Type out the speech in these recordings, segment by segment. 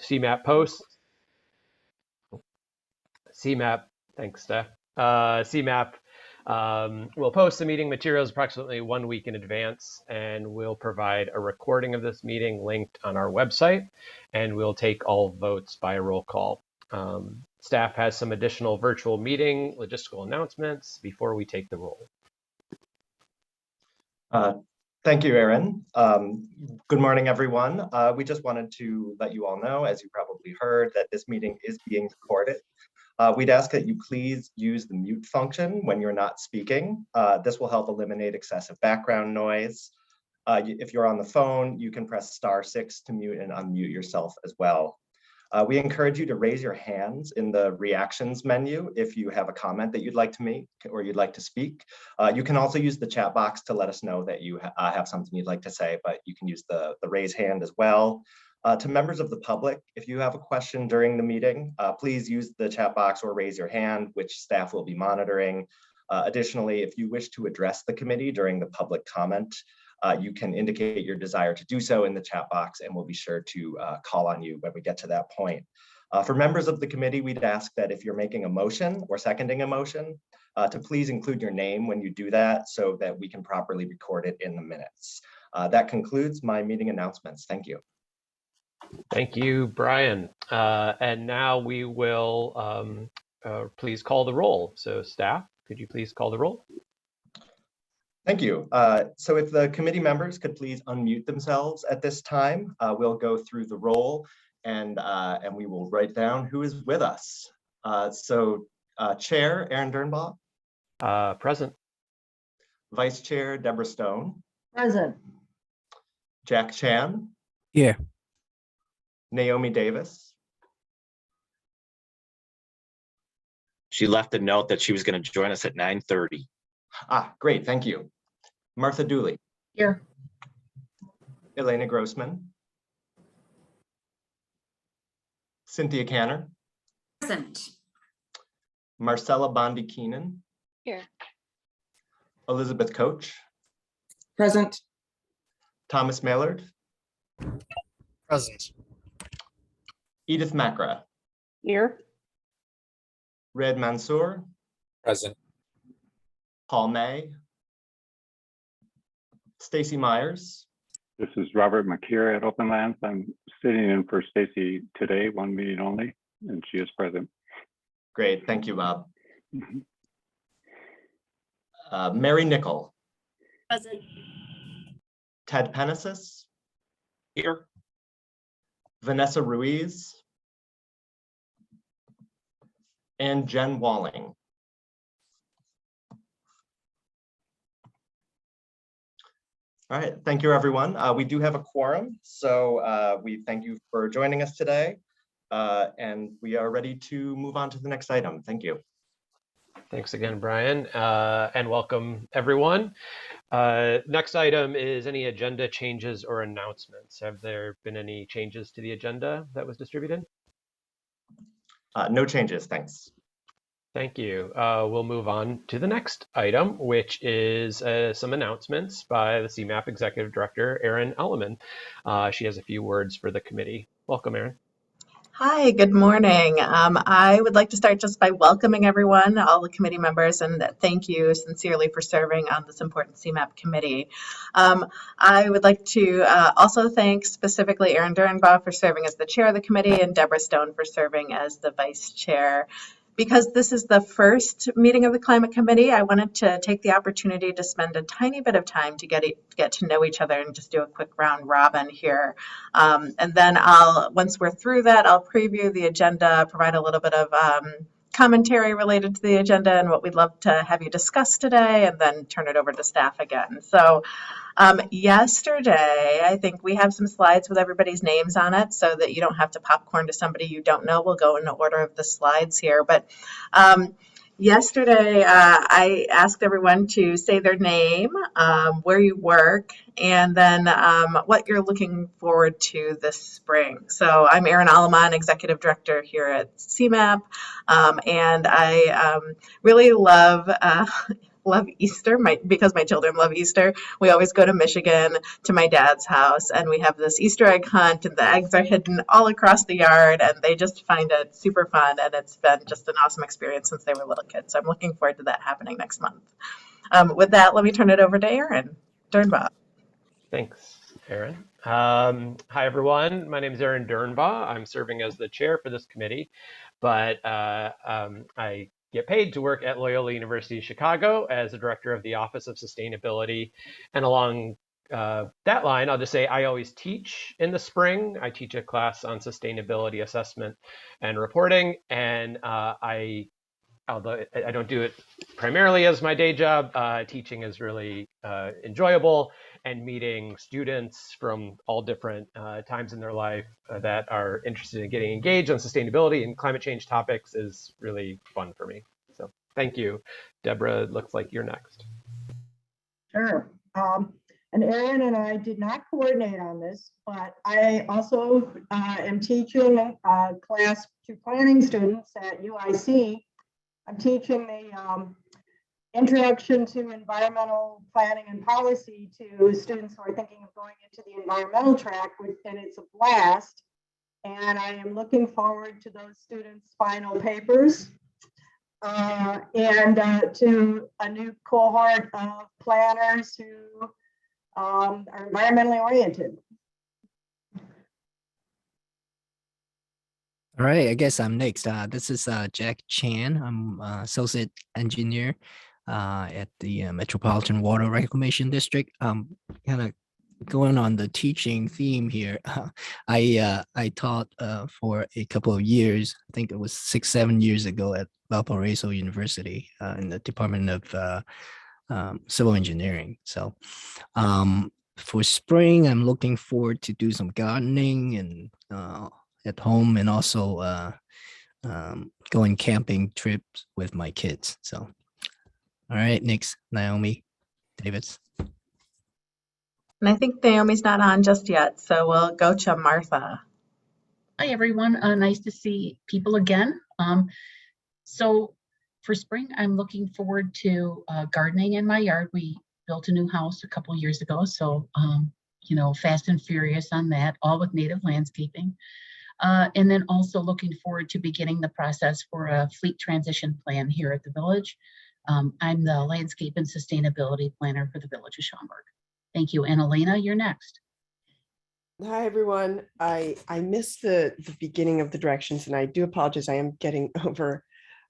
Cmap posts. Cmap, thanks, Steph. Cmap will post the meeting materials approximately 1 week in advance, and we'll provide a recording of this meeting linked on our website, and we'll take all votes by roll call. Staff has some additional virtual meeting logistical announcements before we take the roll. Thank you, Aaron. Good morning, everyone. We just wanted to let you all know, as you probably heard, that this meeting is being recorded. We'd ask that you please use the mute function when you're not speaking. This will help eliminate excessive background noise. If you're on the phone, you can press *6 to mute and unmute yourself as well. We encourage you to raise your hands in the reactions menu if you have a comment that you'd like to make or you'd like to speak. You can also use the chat box to let us know that you have something you'd like to say, but you can use the raise hand as well. To members of the public, if you have a question during the meeting, please use the chat box or raise your hand, which staff will be monitoring. Additionally, if you wish to address the committee during the public comment, you can indicate your desire to do so in the chat box, and we'll be sure to call on you when we get to that point. For members of the committee, we'd ask that if you're making a motion or seconding a motion, to please include your name when you do that so that we can properly record it in the minutes. That concludes my meeting announcements. Thank you. Thank you, Brian. And now we will please call the roll. So staff, could you please call the roll? Thank you. So if the committee members could please unmute themselves at this time, we'll go through the roll and we will write down who is with us. Chair Aaron Dernbaugh. Present. Vice Chair Deborah Stone. Present. Jack Chan. Here. Naomi Davis. She left a note that she was going to join us at 9:30. Great, thank you. Martha Dooley. Here. Elena Grossman. Cynthia Canner. Present. Marcella Bondi-Keenan. Here. Elizabeth Coach. Present. Thomas Mallard. Present. Edith Macra. Here. Red Mansour. Present. Paul May. Stacy Myers. This is Robert McKeer at Open Lands. I'm sitting in for Stacy today, one meeting only, and she is present. Great, thank you, Bob. Mary Nickel. Present. Ted Penesis. Here. Vanessa Ruiz. And Jen Walling. All right, thank you, everyone. We do have a quorum, so we thank you for joining us today, and we are ready to move on to the next item. Thank you. Thanks again, Brian, and welcome, everyone. Next item is any agenda changes or announcements. Have there been any changes to the agenda that was distributed? No changes, thanks. Thank you. We'll move on to the next item, which is some announcements by the Cmap Executive Director, Erin Elleman. She has a few words for the committee. Welcome, Erin. Hi, good morning. I would like to start just by welcoming everyone, all the committee members, and thank you sincerely for serving on this important Cmap committee. I would like to also thank specifically Aaron Dernbaugh for serving as the chair of the committee and Deborah Stone for serving as the vice chair. Because this is the first meeting of the Climate Committee, I wanted to take the opportunity to spend a tiny bit of time to get to know each other and just do a quick round robin here. And then once we're through that, I'll preview the agenda, provide a little bit of commentary related to the agenda and what we'd love to have you discuss today, and then turn it over to staff again. So yesterday, I think we have some slides with everybody's names on it so that you don't have to popcorn to somebody you don't know. We'll go in order of the slides here. But yesterday, I asked everyone to say their name, where you work, and then what you're looking forward to this spring. So I'm Erin Elleman, Executive Director here at Cmap, and I really love love Easter, because my children love Easter. We always go to Michigan to my dad's house, and we have this Easter egg hunt, and the eggs are hidden all across the yard, and they just find it super fun, and it's been just an awesome experience since they were little kids. So I'm looking forward to that happening next month. With that, let me turn it over to Aaron Dernbaugh. Thanks, Aaron. Hi, everyone. My name is Aaron Dernbaugh. I'm serving as the chair for this committee, but I get paid to work at Loyola University Chicago as the director of the Office of Sustainability. And along that line, I'll just say I always teach in the spring. I teach a class on sustainability assessment and reporting, and although I don't do it primarily as my day job, teaching is really enjoyable, and meeting students from all different times in their life that are interested in getting engaged on sustainability and climate change topics is really fun for me. So thank you. Deborah, looks like you're next. Sure. And Aaron and I did not coordinate on this, but I also am teaching a class to planning students at UIC. I'm teaching the Introduction to Environmental Planning and Policy to students who are thinking of going into the environmental track, and it's a blast. And I am looking forward to those students' final papers and to a new cohort of planners who are environmentally oriented. All right, I guess I'm next. This is Jack Chan. I'm associate engineer at the Metropolitan Water Reclamation District. Kind of going on the teaching theme here. I taught for a couple of years. I think it was 6-7 years ago at Valparaiso University in the Department of Civil Engineering. So for spring, I'm looking forward to do some gardening and at home, and also going camping trips with my kids. So, all right, next, Naomi Davis. And I think Naomi's not on just yet, so we'll go to Martha. Hi, everyone. Nice to see people again. So for spring, I'm looking forward to gardening in my yard. We built a new house a couple years ago, so, you know, fast and furious on that, all with native landscaping. And then also looking forward to beginning the process for a fleet transition plan here at the village. I'm the landscape and sustainability planner for the village of Schaumburg. Thank you. And Elena, you're next. Hi, everyone. I missed the beginning of the directions, and I do apologize. I am getting over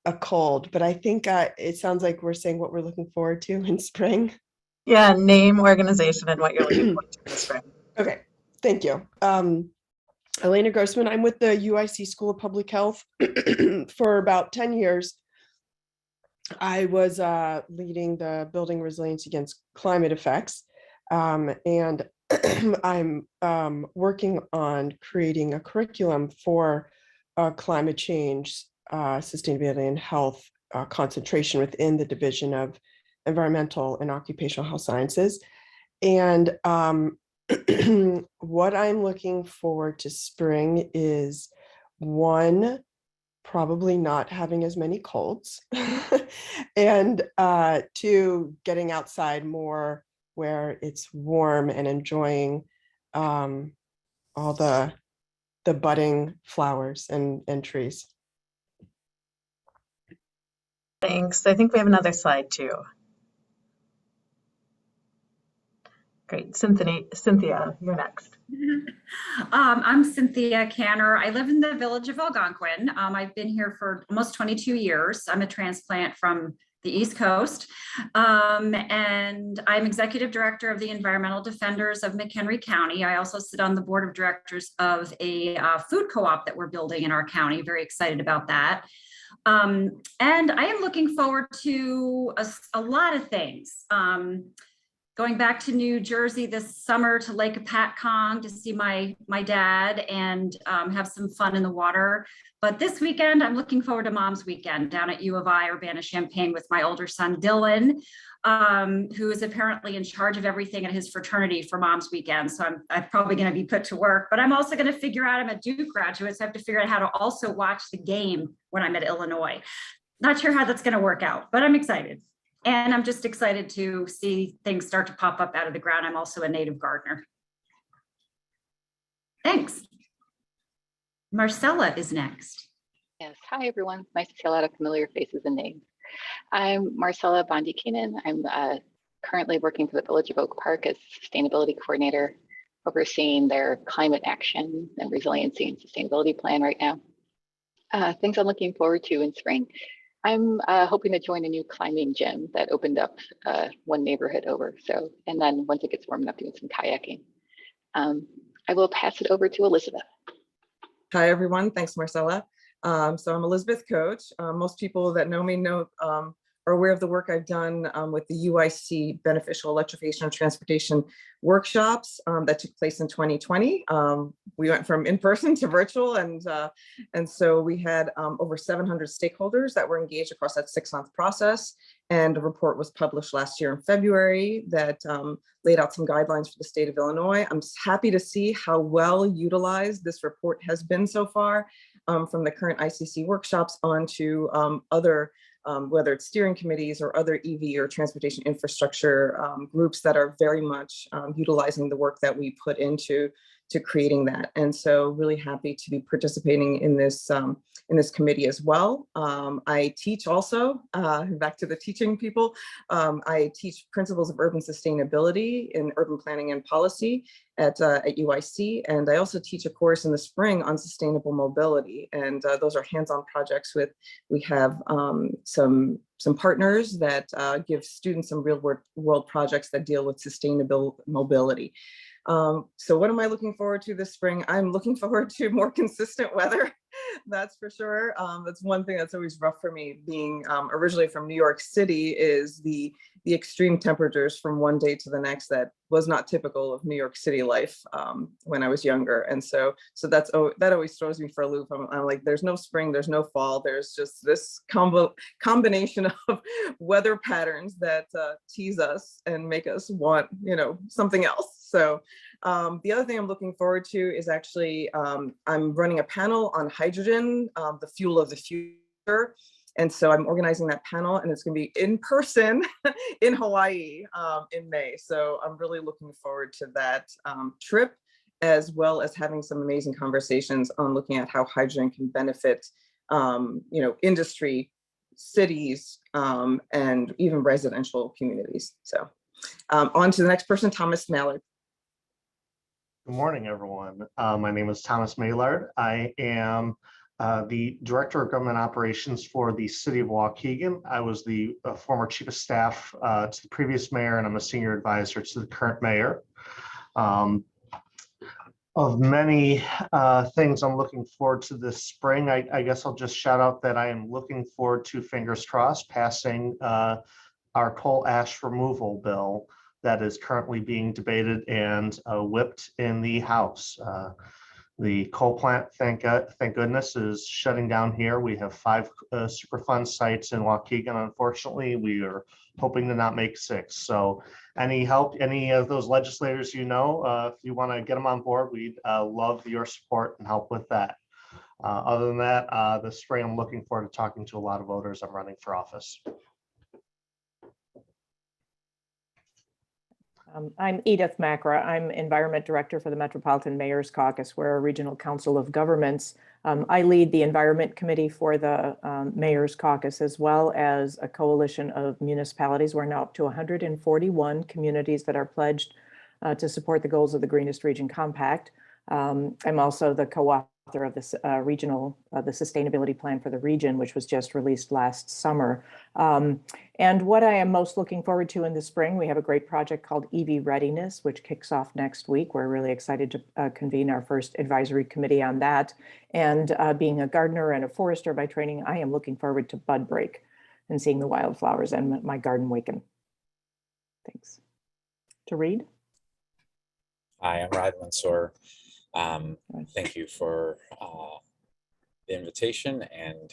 a cold, but I think it sounds like we're saying what we're looking forward to in spring. Yeah, name, organization, and what you're looking forward to in the spring. Okay, thank you. Elena Grossman, I'm with the UIC School of Public Health for about 10 years. I was leading the Building Resilience Against Climate Effects, and I'm working on creating a curriculum for climate change, sustainability, and health concentration within the Division of Environmental and Occupational Health Sciences. And what I'm looking forward to spring is, one, probably not having as many colds, and two, getting outside more where it's warm and enjoying all the budding flowers and trees. Thanks. I think we have another slide too. Great. Cynthia, you're next. I'm Cynthia Canner. I live in the village of Algonquin. I've been here for almost 22 years. I'm a transplant from the East Coast. And I'm executive director of the Environmental Defenders of McHenry County. I also sit on the board of directors of a food co-op that we're building in our county. Very excited about that. And I am looking forward to a lot of things. Going back to New Jersey this summer to Lake Apatcong to see my dad and have some fun in the water. But this weekend, I'm looking forward to Mom's Weekend down at U of I, Urbana-Champaign with my older son, Dylan, who is apparently in charge of everything at his fraternity for Mom's Weekend. So I'm probably going to be put to work, but I'm also going to figure out, I'm a Duke graduate, so I have to figure out how to also watch the game when I'm at Illinois. Not sure how that's going to work out, but I'm excited. And I'm just excited to see things start to pop up out of the ground. I'm also a native gardener. Thanks. Marcella is next. Yes, hi everyone. Nice to see a lot of familiar faces and names. I'm Marcella Bondi-Keenan. I'm currently working for the Village of Oak Park as Sustainability Coordinator, overseeing their climate action and resiliency and sustainability plan right now. Things I'm looking forward to in spring. I'm hoping to join a new climbing gym that opened up one neighborhood over. So, and then once it gets warm enough, doing some kayaking. I will pass it over to Elizabeth. Hi, everyone. Thanks, Marcella. So I'm Elizabeth Coach. Most people that know me know are aware of the work I've done with the UIC Beneficial Electrification and Transportation workshops that took place in 2020. We went from in-person to virtual, and so we had over 700 stakeholders that were engaged across that 6-month process. And a report was published last year in February that laid out some guidelines for the state of Illinois. I'm happy to see how well utilized this report has been so far, from the current ICC workshops onto other, whether it's steering committees or other EV or transportation infrastructure groups that are very much utilizing the work that we put into creating that. And so really happy to be participating in this committee as well. I teach also, back to the teaching people, I teach principles of urban sustainability in urban planning and policy at UIC. And I also teach a course in the spring on sustainable mobility. And those are hands-on projects we have some partners that give students some real world projects that deal with sustainable mobility. So what am I looking forward to this spring? I'm looking forward to more consistent weather. That's for sure. That's one thing that's always rough for me, being originally from New York City, is the extreme temperatures from one day to the next that was not typical of New York City life when I was younger. And so that always throws me for a loop. I'm like, there's no spring, there's no fall. There's just this combination of weather patterns that tease us and make us want, something else. So the other thing I'm looking forward to is actually, I'm running a panel on hydrogen, the fuel of the future. And so I'm organizing that panel, and it's going to be in person in Hawaii in May. So I'm really looking forward to that trip, as well as having some amazing conversations on looking at how hydrogen can benefit, industry, cities, and even residential communities. So on to the next person, Thomas Mallard. Good morning, everyone. My name is Thomas Mallard. I am the Director of Government Operations for the City of Waukegan. I was the former Chief of Staff to the previous mayor, and I'm a Senior Advisor to the current mayor. Of many things I'm looking forward to this spring, I guess I'll just shout out that I am looking forward to, fingers crossed, passing our coal ash removal bill that is currently being debated and whipped in the House. The coal plant, thank goodness, is shutting down here. We have 5 Superfund sites in Waukegan. Unfortunately, we are hoping to not make 6. So any help, any of those legislators if you want to get them on board, we'd love your support and help with that. Other than that, this spring, I'm looking forward to talking to a lot of voters. I'm running for office. I'm Edith Macra. I'm Environment Director for the Metropolitan Mayor's Caucus. We're a regional council of governments. I lead the Environment Committee for the Mayor's Caucus, as well as a coalition of municipalities. We're now up to 141 communities that are pledged to support the goals of the Greenest Region Compact. I'm also the co-author of this the sustainability plan for the region, which was just released last summer. And what I am most looking forward to in the spring, we have a great project called EV Readiness, which kicks off next week. We're really excited to convene our first advisory committee on that. And being a gardener and a forester by training, I am looking forward to bud break and seeing the wildflowers and my garden waken. Thanks. To read. Hi, I'm Rad Mansour. Thank you for the invitation and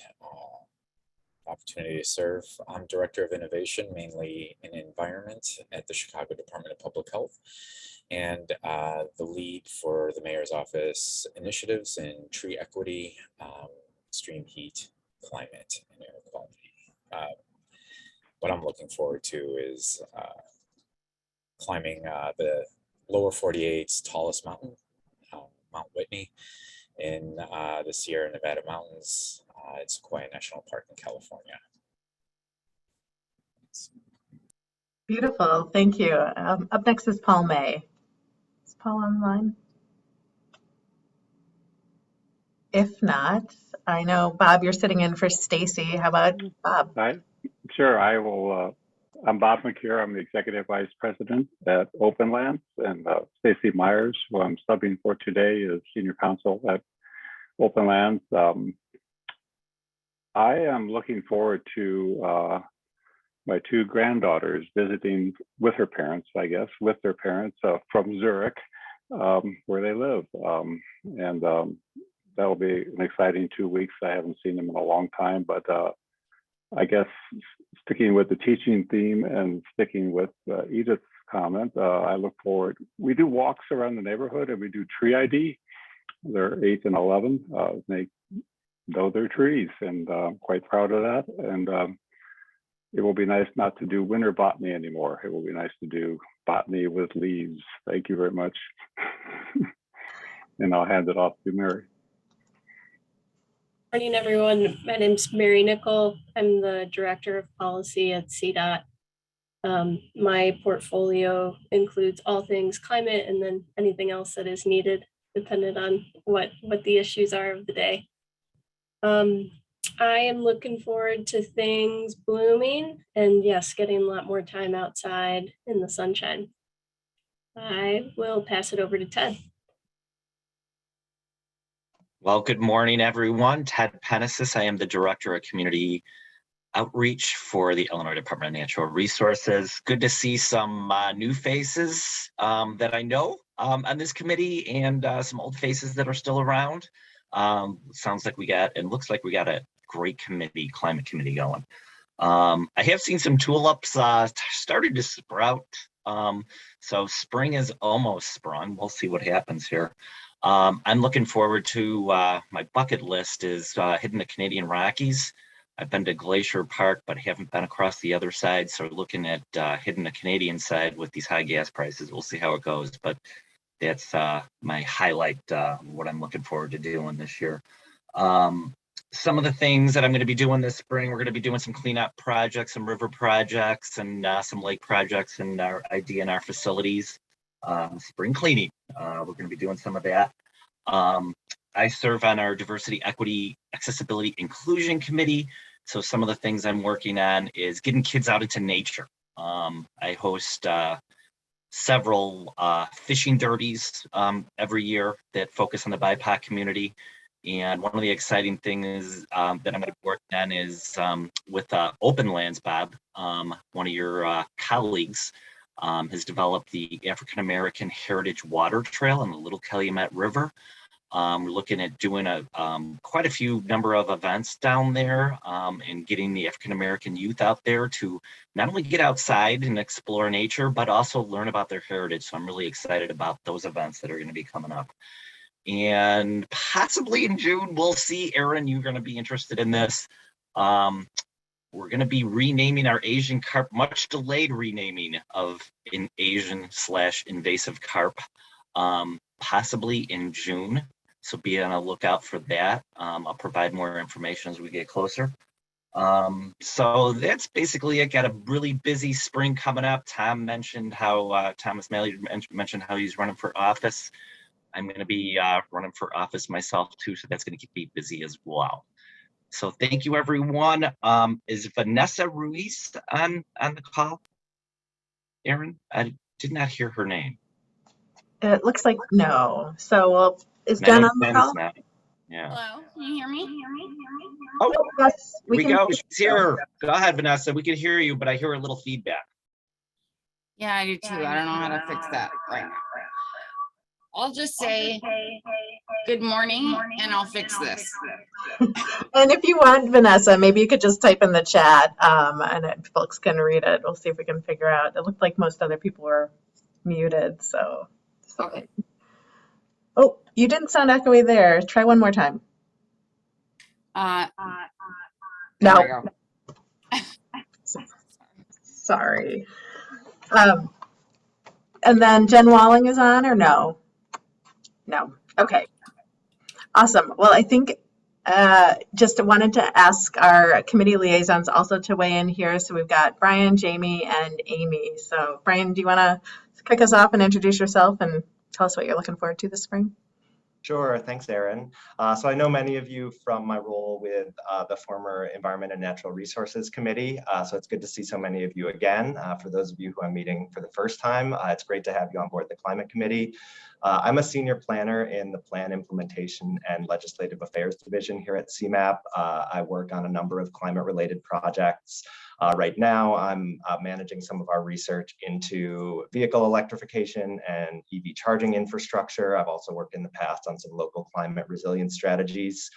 opportunity to serve. I'm Director of Innovation, mainly in environment at the Chicago Department of Public Health, and the lead for the Mayor's Office initiatives in tree equity, extreme heat, climate, and air quality. what I'm looking forward to is climbing the lower 48's tallest mountain, Mount Whitney, in the Sierra Nevada mountains at Sequoia National Park in California. Beautiful, thank you. Up next is Paul May. Is Paul online? If not, I know, Bob, you're sitting in for Stacy. How about Bob? Sure, I will. I'm Bob McCure. I'm the Executive Vice President at Open Lands, and Stacy Myers, who I'm subbing for today, is Senior Counsel at Open Lands. I am looking forward to my two granddaughters visiting with her parents, I guess, with their parents from Zurich, where they live. And that will be an exciting 2 weeks. I haven't seen them in a long time, but I guess sticking with the teaching theme and sticking with Edith's comment, I look forward. We do walks around the neighborhood and we do tree ID. They're 8 and 11. They know their trees, and I'm quite proud of that. And it will be nice not to do winter botany anymore. It will be nice to do botany with leaves. Thank you very much. And I'll hand it off to Mary. Morning, everyone. My name's Mary Nickel. I'm the Director of Policy at CDOT. My portfolio includes all things climate and then anything else that is needed, depending on what the issues are of the day. I am looking forward to things blooming and, yes, getting a lot more time outside in the sunshine. I will pass it over to Ted. Well, good morning, everyone. Ted Penesis. I am the Director of Community Outreach for the Illinois Department of Natural Resources. Good to see some new faces that I know on this committee, and some old faces that are still around. Sounds like we got, and looks like we got a great committee, climate committee going. I have seen some tulips started to sprout. So spring is almost sprung. We'll see what happens here. I'm looking forward to my bucket list is hitting the Canadian Rockies. I've been to Glacier Park, but haven't been across the other side. So looking at hitting the Canadian side with these high gas prices, we'll see how it goes. But that's my highlight, what I'm looking forward to doing this year. Some of the things that I'm going to be doing this spring, we're going to be doing some cleanup projects, some river projects, and some lake projects in our DNR facilities. Spring cleaning, we're going to be doing some of that. I serve on our Diversity, Equity, Accessibility, Inclusion Committee. So some of the things I'm working on is getting kids out into nature. I host several fishing derbies every year that focus on the BIPOC community. And one of the exciting things that I'm going to be working on is with Open Lands, Bob, one of your colleagues, has developed the African American Heritage Water Trail on the Little Calumet River. We're looking at doing quite a few number of events down there, and getting the African American youth out there to not only get outside and explore nature, but also learn about their heritage. So I'm really excited about those events that are going to be coming up. And possibly in June, we'll see. Aaron, you're going to be interested in this. We're going to be renaming our Asian carp, much delayed renaming of an Asian/invasive carp, possibly in June. So be on a lookout for that. I'll provide more information as we get closer. So that's basically it. Got a really busy spring coming up. Tom mentioned how Thomas Mallard mentioned how he's running for office. I'm going to be running for office myself too, so that's going to keep me busy as well. So thank you, everyone. Is Vanessa Ruiz on the call? Aaron, I did not hear her name. It looks like no. So is Jen on the call? Yeah. Hello, can you hear me? Oh, yes, we go. She's here. Go ahead, Vanessa. We can hear you, but I hear a little feedback. Yeah, I do too. I don't know how to fix that right now. I'll just say good morning and I'll fix this. And if you want, Vanessa, maybe you could just type in the chat and folks can read it. We'll see if we can figure out. It looked like most other people were muted, so. Okay. Oh, you didn't sound echoey there. Try one more time. There No. we go. Sorry. And then Jen Walling is on, or no? No. Okay. Awesome. Well, I think just wanted to ask our committee liaisons also to weigh in here. So we've got Brian, Jamie, and Amy. So Brian, do you want to kick us off and introduce yourself and tell us what you're looking forward to this spring? Sure, thanks, Erin. So I know many of you from my role with the former Environment and Natural Resources Committee. So it's good to see so many of you again. For those of you who I'm meeting for the first time, it's great to have you on board the Climate Committee. I'm a senior planner in the Plan Implementation and Legislative Affairs Division here at Cmap. I work on a number of climate-related projects. Right now, I'm managing some of our research into vehicle electrification and EV charging infrastructure. I've also worked in the past on some local climate resilience strategies.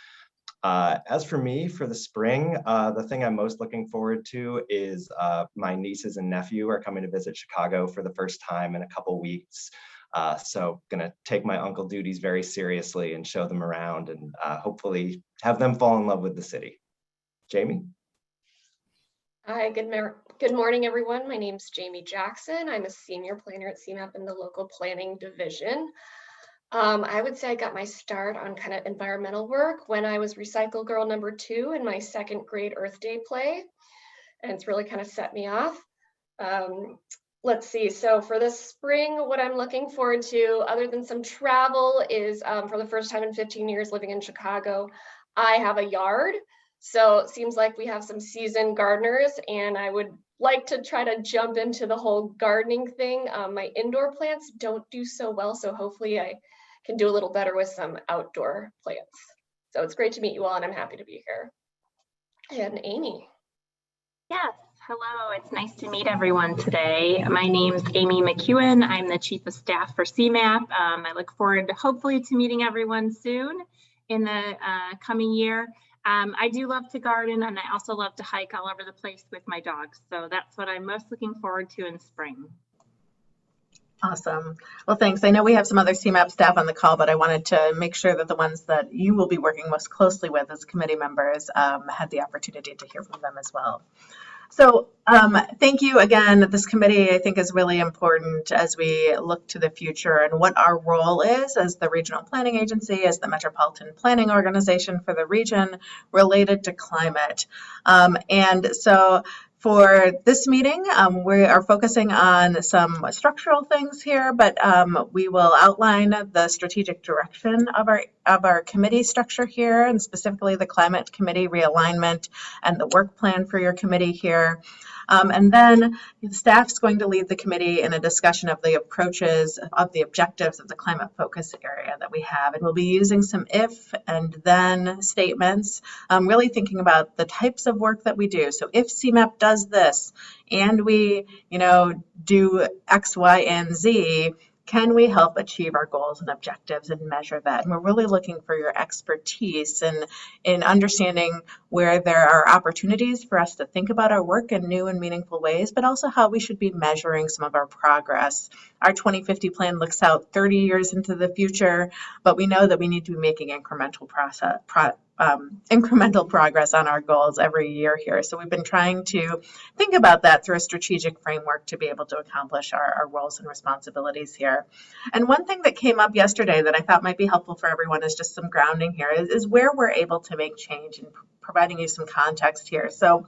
As for me, for the spring, the thing I'm most looking forward to is my nieces and nephew are coming to visit Chicago for the first time in a couple weeks. So gonna take my uncle duties very seriously and show them around and hopefully have them fall in love with the city. Jamie? Hi, good morning, everyone. My name's Jamie Jackson. I'm a senior planner at Cmap in the local planning division. I would say I got my start on kind of environmental work when I was Recycle Girl #2 in my 2nd grade Earth Day play. And it's really kind of set me off. Let's see, so for this spring, what I'm looking forward to, other than some travel, is for the first time in 15 years living in Chicago, I have a yard. So it seems like we have some seasoned gardeners, and I would like to try to jump into the whole gardening thing. My indoor plants don't do so well, so hopefully I can do a little better with some outdoor plants. So it's great to meet you all, and I'm happy to be here. And Amy. Yes, hello, it's nice to meet everyone today. My name's Amy McEwen. I'm the Chief of Staff for Cmap. I look forward hopefully to meeting everyone soon in the coming year. I do love to garden, and I also love to hike all over the place with my dogs. So that's what I'm most looking forward to in spring. Awesome. Well, thanks. I know we have some other Cmap staff on the call, but I wanted to make sure that the ones that you will be working most closely with as committee members had the opportunity to hear from them as well. So thank you again. This committee, I think, is really important as we look to the future and what our role is as the regional planning agency, as the metropolitan planning organization for the region related to climate. And so for this meeting, we are focusing on some structural things here, but we will outline the strategic direction of our committee structure here, and specifically the Climate Committee realignment and the work plan for your committee here. And then the staff's going to lead the committee in a discussion of the approaches of the objectives of the climate focus area that we have. And we'll be using some if and then statements, really thinking about the types of work that we do. So if Cmap does this and we, do X, Y, and Z, can we help achieve our goals and objectives and measure that? And we're really looking for your expertise in understanding where there are opportunities for us to think about our work in new and meaningful ways, but also how we should be measuring some of our progress. Our 2050 plan looks out 30 years into the future, but we know that we need to be making incremental progress on our goals every year here. So we've been trying to think about that through a strategic framework to be able to accomplish our roles and responsibilities here. And one thing that came up yesterday that I thought might be helpful for everyone is just some grounding here, is where we're able to make change and providing you some context here. So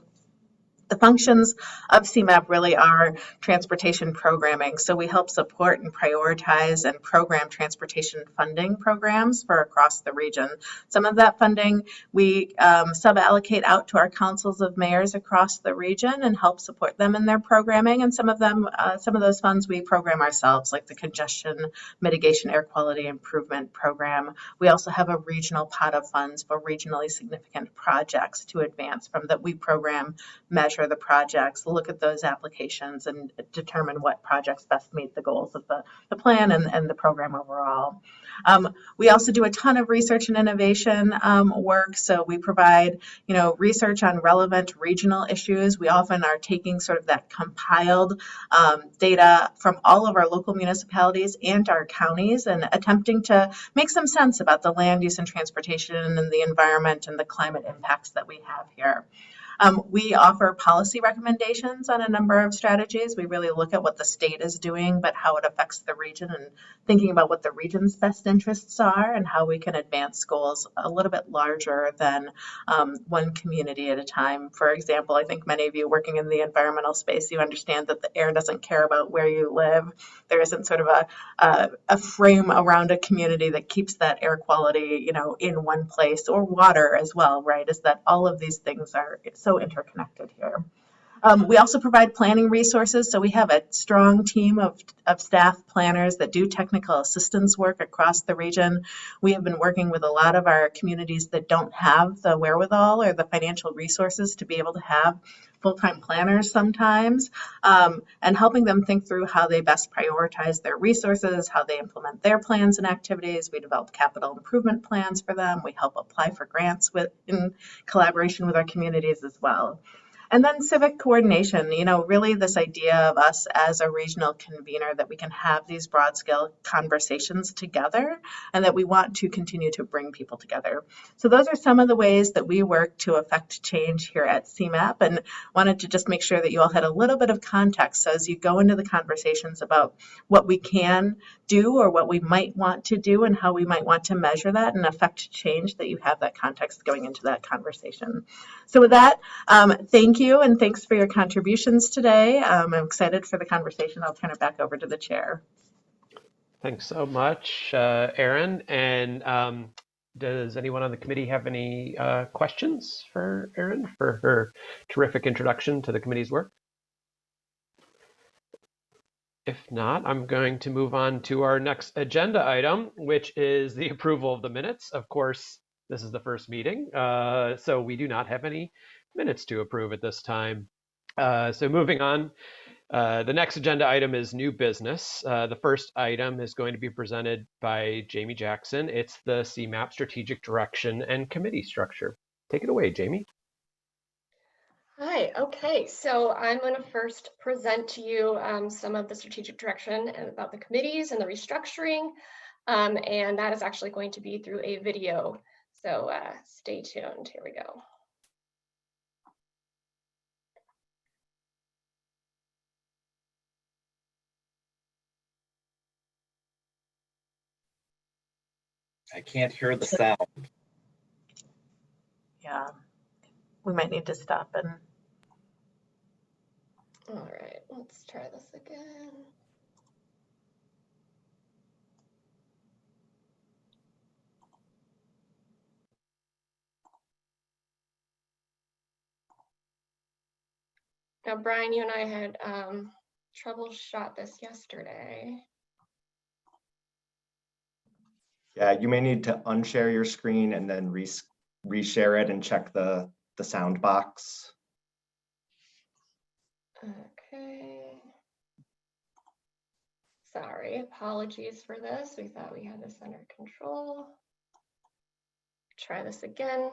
the functions of Cmap really are transportation programming. So we help support and prioritize and program transportation funding programs for across the region. Some of that funding we sub-allocate out to our councils of mayors across the region and help support them in their programming. And some of those funds we program ourselves, like the Congestion Mitigation Air Quality Improvement Program. We also have a regional pot of funds for regionally significant projects to advance from that we program, measure the projects, look at those applications, and determine what projects best meet the goals of the plan and the program overall. We also do a ton of research and innovation work. So we provide, research on relevant regional issues. We often are taking sort of that compiled data from all of our local municipalities and our counties and attempting to make some sense about the land use and transportation and the environment and the climate impacts that we have here. We offer policy recommendations on a number of strategies. We really look at what the state is doing, but how it affects the region, and thinking about what the region's best interests are and how we can advance goals a little bit larger than one community at a time. For example, I think many of you working in the environmental space, you understand that the air doesn't care about where you live. There isn't sort of a frame around a community that keeps that air quality, you know, in one place, or water as well, right? Is that all of these things are so interconnected here. We also provide planning resources. So we have a strong team of staff planners that do technical assistance work across the region. We have been working with a lot of our communities that don't have the wherewithal or the financial resources to be able to have full-time planners sometimes, and helping them think through how they best prioritize their resources, how they implement their plans and activities. We develop capital improvement plans for them. We help apply for grants in collaboration with our communities as well. And then civic coordination, you know, really this idea of us as a regional convener that we can have these broad scale conversations together, and that we want to continue to bring people together. So those are some of the ways that we work to affect change here at Cmap, and wanted to just make sure that you all had a little bit of context. So as you go into the conversations about what we can do or what we might want to do and how we might want to measure that and affect change, that you have that context going into that conversation. So with that, thank you, and thanks for your contributions today. I'm excited for the conversation. I'll turn it back over to the chair. Thanks so much, Erin. And does anyone on the committee have any questions for Erin for her terrific introduction to the committee's work? If not, I'm going to move on to our next agenda item, which is the approval of the minutes. Of course, this is the first meeting, so we do not have any minutes to approve at this time. So moving on, the next agenda item is new business. The first item is going to be presented by Jamie Jackson. It's the Cmap strategic direction and committee structure. Take it away, Jamie. Hi, okay, so I'm going to first present to you some of the strategic direction about the committees and the restructuring, and that is actually going to be through a video, so stay tuned. Here we go. I can't hear the sound. Yeah, we might need to stop and. All right, let's try this again. Now, Brian, you and I had troubleshot this yesterday. Yeah, you may need to unshare your screen and then reshare it and check the sound box. Okay. Sorry, apologies for this. We thought we had this under control. Try this again.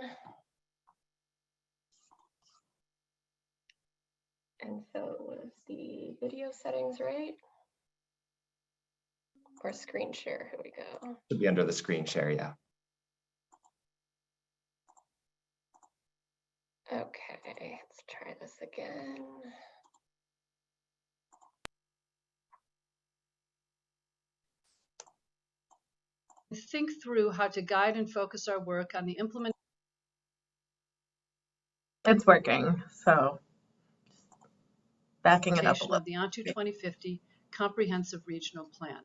And so it was the video settings, right? Or screen share, here we go. Should be under the screen share, yeah. Okay, let's try this again. Think through how to guide and focus our work on the implementation. It's working, so backing it up a little. Of the Onto 2050 Comprehensive Regional Plan.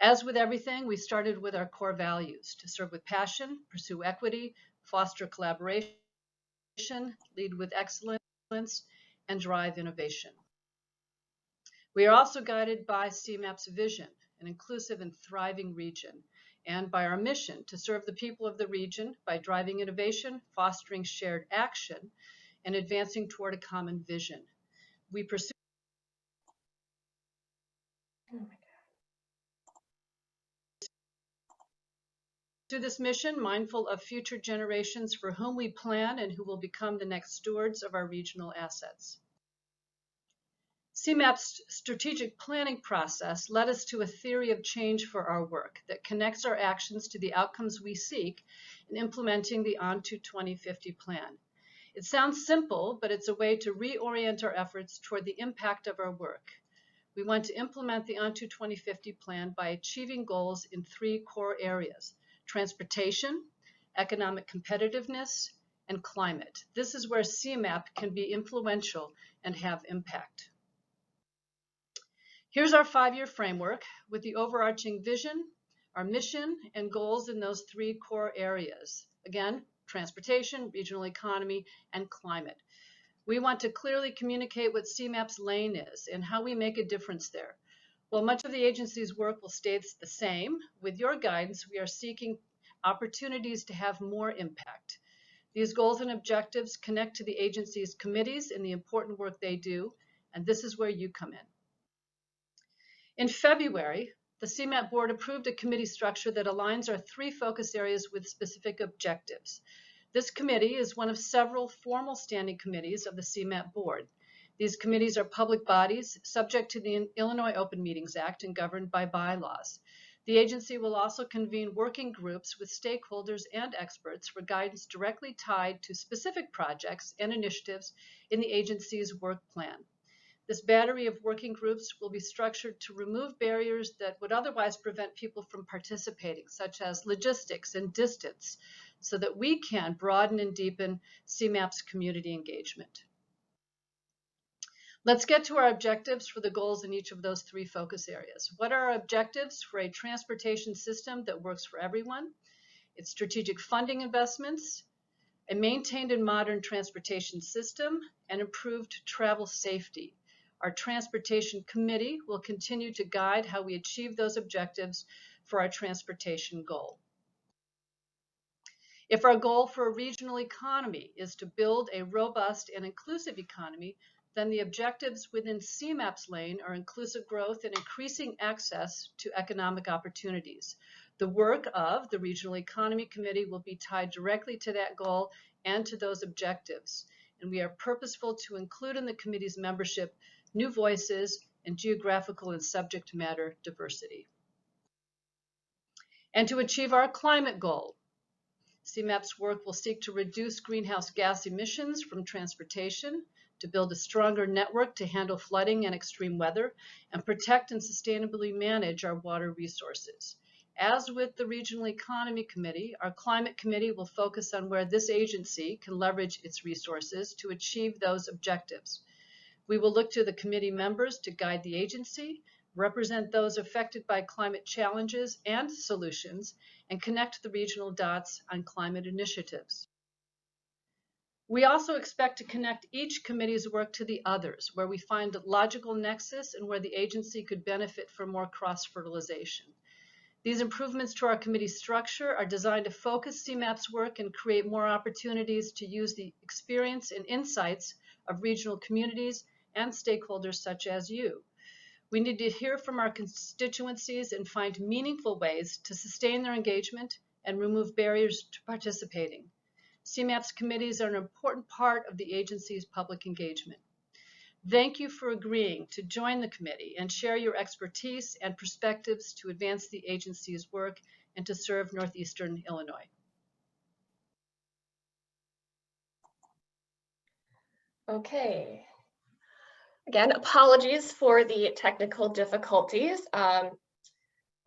As with everything, we started with our core values: to serve with passion, pursue equity, foster collaboration, lead with excellence, and drive innovation. We are also guided by Cmap's vision, an inclusive and thriving region, and by our mission to serve the people of the region by driving innovation, fostering shared action, and advancing toward a common vision. We pursue this mission mindful of future generations for whom we plan and who will become the next stewards of our regional assets. Cmap's strategic planning process led us to a theory of change for our work that connects our actions to the outcomes we seek in implementing the Onto 2050 plan. It sounds simple, but it's a way to reorient our efforts toward the impact of our work. We want to implement the On to 2050 plan by achieving goals in 3 core areas: transportation, economic competitiveness, and climate. This is where Cmap can be influential and have impact. Here's our 5-year framework with the overarching vision, our mission, and goals in those 3 core areas. Again, transportation, regional economy, and climate. We want to clearly communicate what Cmap's lane is and how we make a difference there. While much of the agency's work will stay the same, with your guidance, we are seeking opportunities to have more impact. These goals and objectives connect to the agency's committees and the important work they do, and this is where you come in. In February, the Cmap board approved a committee structure that aligns our 3 focus areas with specific objectives. This committee is one of several formal standing committees of the Cmap board. These committees are public bodies subject to the Illinois Open Meetings Act and governed by bylaws. The agency will also convene working groups with stakeholders and experts for guidance directly tied to specific projects and initiatives in the agency's work plan. This battery of working groups will be structured to remove barriers that would otherwise prevent people from participating, such as logistics and distance, so that we can broaden and deepen Cmap's community engagement. Let's get to our objectives for the goals in each of those 3 focus areas. What are our objectives for a transportation system that works for everyone? It's strategic funding investments, a maintained and modern transportation system, and improved travel safety. Our Transportation Committee will continue to guide how we achieve those objectives for our transportation goal. If our goal for a regional economy is to build a robust and inclusive economy, then the objectives within Cmap's lane are inclusive growth and increasing access to economic opportunities. The work of the Regional Economy Committee will be tied directly to that goal and to those objectives. And we are purposeful to include in the committee's membership new voices and geographical and subject matter diversity. And to achieve our climate goal, Cmap's work will seek to reduce greenhouse gas emissions from transportation, to build a stronger network to handle flooding and extreme weather, and protect and sustainably manage our water resources. As with the Regional Economy Committee, our Climate Committee will focus on where this agency can leverage its resources to achieve those objectives. We will look to the committee members to guide the agency, represent those affected by climate challenges and solutions, and connect the regional dots on climate initiatives. We also expect to connect each committee's work to the others, where we find a logical nexus and where the agency could benefit from more cross-fertilization. These improvements to our committee structure are designed to focus Cmap's work and create more opportunities to use the experience and insights of regional communities and stakeholders such as you. We need to hear from our constituencies and find meaningful ways to sustain their engagement and remove barriers to participating. Cmap's committees are an important part of the agency's public engagement. Thank you for agreeing to join the committee and share your expertise and perspectives to advance the agency's work and to serve Northeastern Illinois. Okay. Again, apologies for the technical difficulties.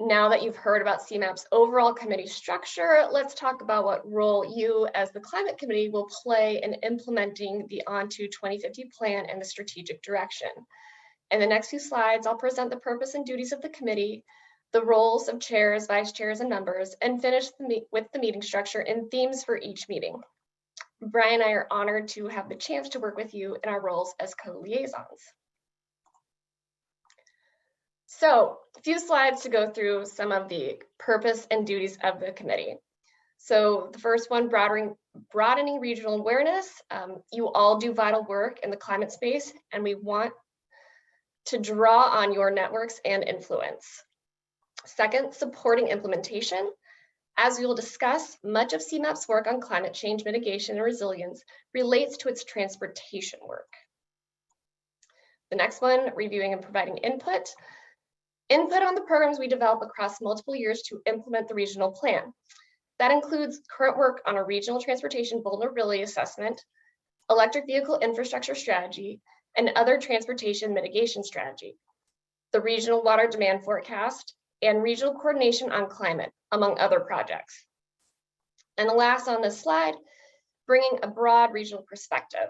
Now that you've heard about Cmap's overall committee structure, let's talk about what role you as the Climate Committee will play in implementing the On to 2050 plan and the strategic direction. In the next few slides, I'll present the purpose and duties of the committee, the roles of chairs, vice chairs, and members, and finish with the meeting structure and themes for each meeting. Brian and I are honored to have the chance to work with you in our roles as co-liaisons. So, a few slides to go through some of the purpose and duties of the committee. So the first one, broadening regional awareness. You all do vital work in the climate space, and we want to draw on your networks and influence. Second, supporting implementation. As we will discuss, much of Cmap's work on climate change mitigation and resilience relates to its transportation work. The next one, reviewing and providing input. Input on the programs we develop across multiple years to implement the regional plan. That includes current work on a regional transportation vulnerability assessment, electric vehicle infrastructure strategy, and other transportation mitigation strategy, the regional water demand forecast, and regional coordination on climate, among other projects. And last on this slide, bringing a broad regional perspective.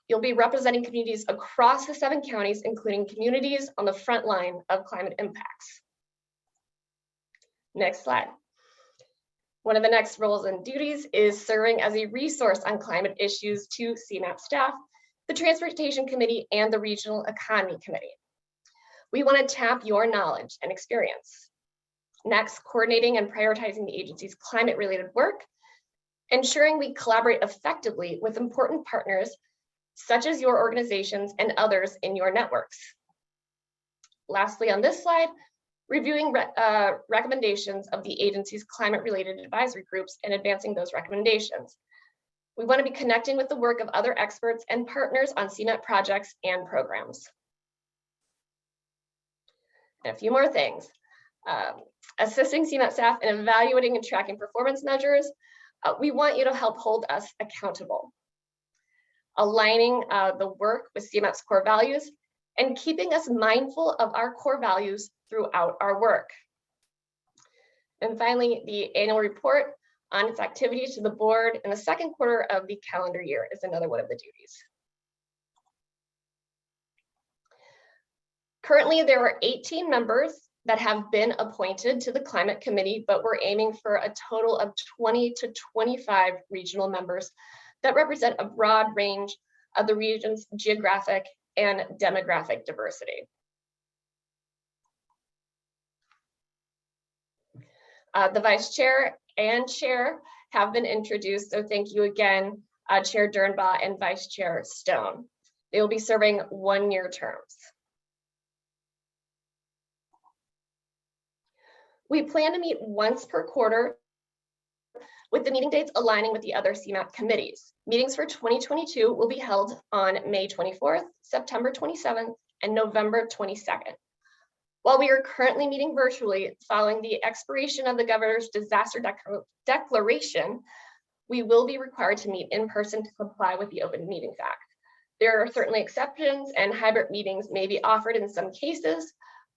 You'll be representing communities across the 7 counties, including communities on the front line of climate impacts. Next slide. One of the next roles and duties is serving as a resource on climate issues to Cmap staff, the Transportation Committee, and the Regional Economy Committee. We want to tap your knowledge and experience. Next, coordinating and prioritizing the agency's climate-related work, ensuring we collaborate effectively with important partners such as your organizations and others in your networks. Lastly, on this slide, reviewing recommendations of the agency's climate-related advisory groups and advancing those recommendations. We want to be connecting with the work of other experts and partners on Cmap projects and programs. And a few more things. Assisting Cmap staff in evaluating and tracking performance measures. We want you to help hold us accountable. Aligning the work with Cmap's core values and keeping us mindful of our core values throughout our work. And finally, the annual report on its activities to the board in the second quarter of the calendar year is another one of the duties. Currently, there are 18 members that have been appointed to the Climate Committee, but we're aiming for a total of 20 to 25 regional members that represent a broad range of the region's geographic and demographic diversity. The vice chair and chair have been introduced, so thank you again, Chair Dernbaugh and Vice Chair Stone. They will be serving 1-year terms. We plan to meet once per quarter with the meeting dates aligning with the other Cmap committees. Meetings for 2022 will be held on May 24th, September 27th, and November 22nd. While we are currently meeting virtually following the expiration of the governor's disaster declaration, we will be required to meet in person to comply with the Open Meetings Act. There are certainly exceptions and hybrid meetings may be offered in some cases,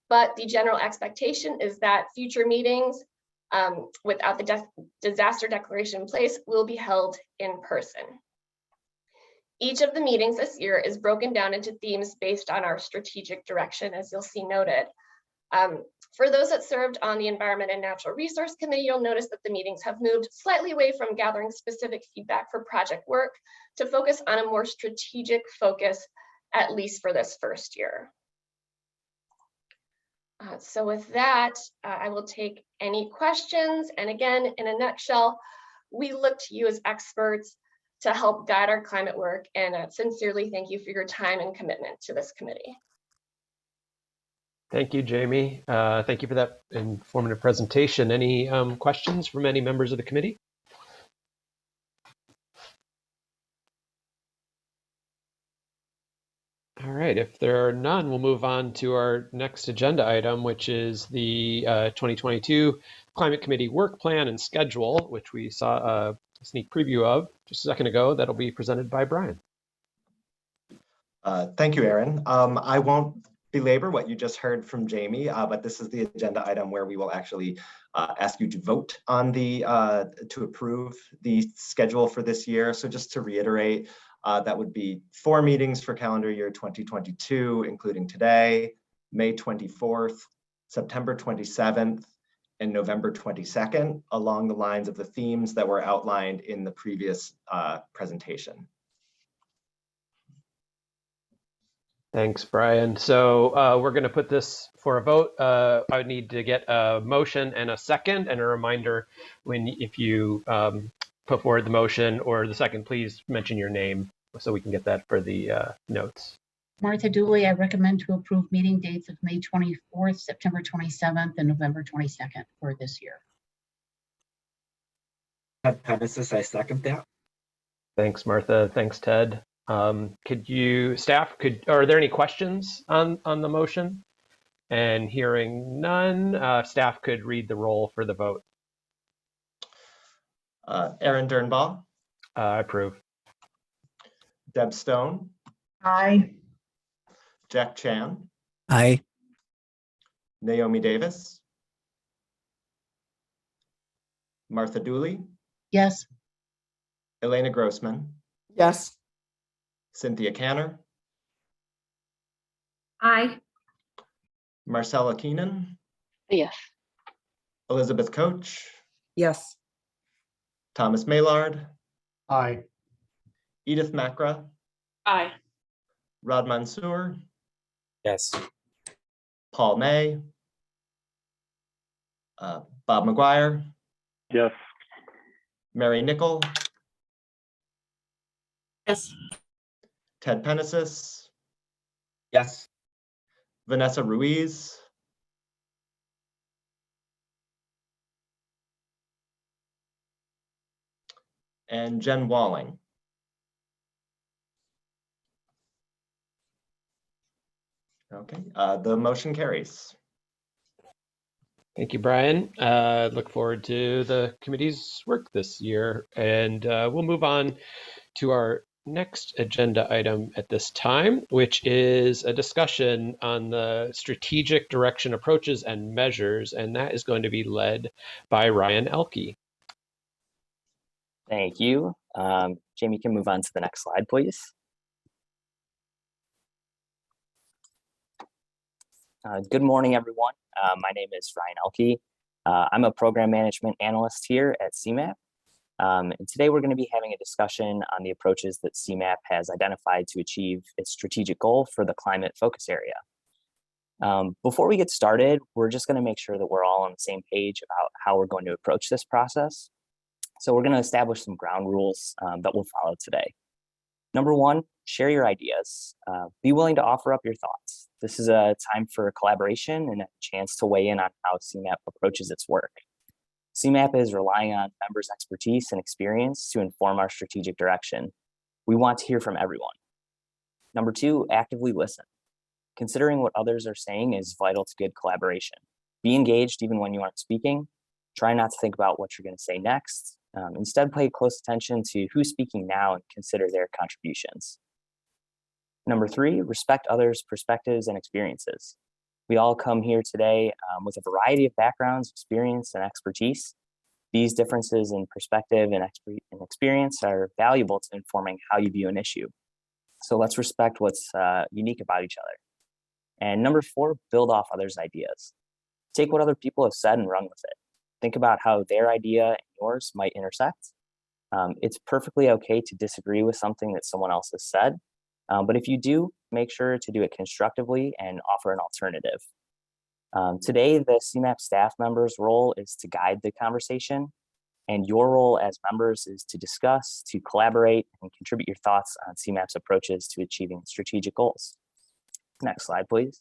but the general expectation is that future meetings without the disaster declaration in place will be held in person. Each of the meetings this year is broken down into themes based on our strategic direction, as you'll see noted. For those that served on the Environment and Natural Resource Committee, you'll notice that the meetings have moved slightly away from gathering specific feedback for project work to focus on a more strategic focus, at least for this first year. So with that, I will take any questions. And again, in a nutshell, we look to you as experts to help guide our climate work, and sincerely thank you for your time and commitment to this committee. Thank you, Jamie. Thank you for that informative presentation. Any questions from any members of the committee? All right, if there are none, we'll move on to our next agenda item, which is the 2022 Climate Committee Work Plan and Schedule, which we saw a sneak preview of just a second ago. That'll be presented by Brian. Thank you, Aaron. I won't belabor what you just heard from Jamie, but this is the agenda item where we will actually ask you to vote on the to approve the schedule for this year. So just to reiterate, that would be 4 meetings for calendar year 2022, including today, May 24th, September 27th, and November 22nd, along the lines of the themes that were outlined in the previous presentation. Thanks, Brian. So we're going to put this for a vote. I would need to get a motion and a second, and a reminder if you put forward the motion or the second, please mention your name so we can get that for the notes. Martha Dooley, I recommend to approve meeting dates of May 24th, September 27th, and November 22nd for this year. Ted Penesis, I second that. Thanks, Martha. Thanks, Ted. Are there any questions on the motion? And hearing none, staff could read the roll for the vote. Aaron Dernbaugh. I approve. Deb Stone, Aye. Jack Chan, Aye. Naomi Davis, Martha Dooley, Yes. Elena Grossman, Yes. Cynthia Canner, Aye. Marcella Keenan, Yes. Elizabeth Coach, Yes. Thomas Mallard, Aye. Edith Macra, Aye. Rod Mansour, Yes. Paul May, Bob McGuire, Yes. Mary Nickel, Yes. Ted Penesis, Yes. Vanessa Ruiz, and Jen Walling. Okay, the motion carries. Thank you, Brian. Look forward to the committee's work this year. And we'll move on to our next agenda item at this time, which is a discussion on the strategic direction approaches and measures. And that is going to be led by Ryan Elke. Thank you. Jamie can move on to the next slide, please. Good morning, everyone. My name is Ryan Elke. I'm a program management analyst here at Cmap. And today we're going to be having a discussion on the approaches that Cmap has identified to achieve its strategic goal for the climate focus area. Before we get started, we're just going to make sure that we're all on the same page about how we're going to approach this process. So we're going to establish some ground rules that we'll follow today. Number one, share your ideas. Be willing to offer up your thoughts. This is a time for collaboration and a chance to weigh in on how Cmap approaches its work. Cmap is relying on members' expertise and experience to inform our strategic direction. We want to hear from everyone. Number two, actively listen. Considering what others are saying is vital to good collaboration. Be engaged even when you aren't speaking. Try not to think about what you're going to say next. Instead, pay close attention to who's speaking now and consider their contributions. Number three, respect others' perspectives and experiences. We all come here today with a variety of backgrounds, experience, and expertise. These differences in perspective and experience are valuable to informing how you view an issue. So let's respect what's unique about each other. And number four, build off others' ideas. Take what other people have said and run with it. Think about how their idea and yours might intersect. It's perfectly okay to disagree with something that someone else has said. But if you do, make sure to do it constructively and offer an alternative. Today, the Cmap staff members' role is to guide the conversation, and your role as members is to discuss, to collaborate, and contribute your thoughts on Cmap's approaches to achieving strategic goals. Next slide, please.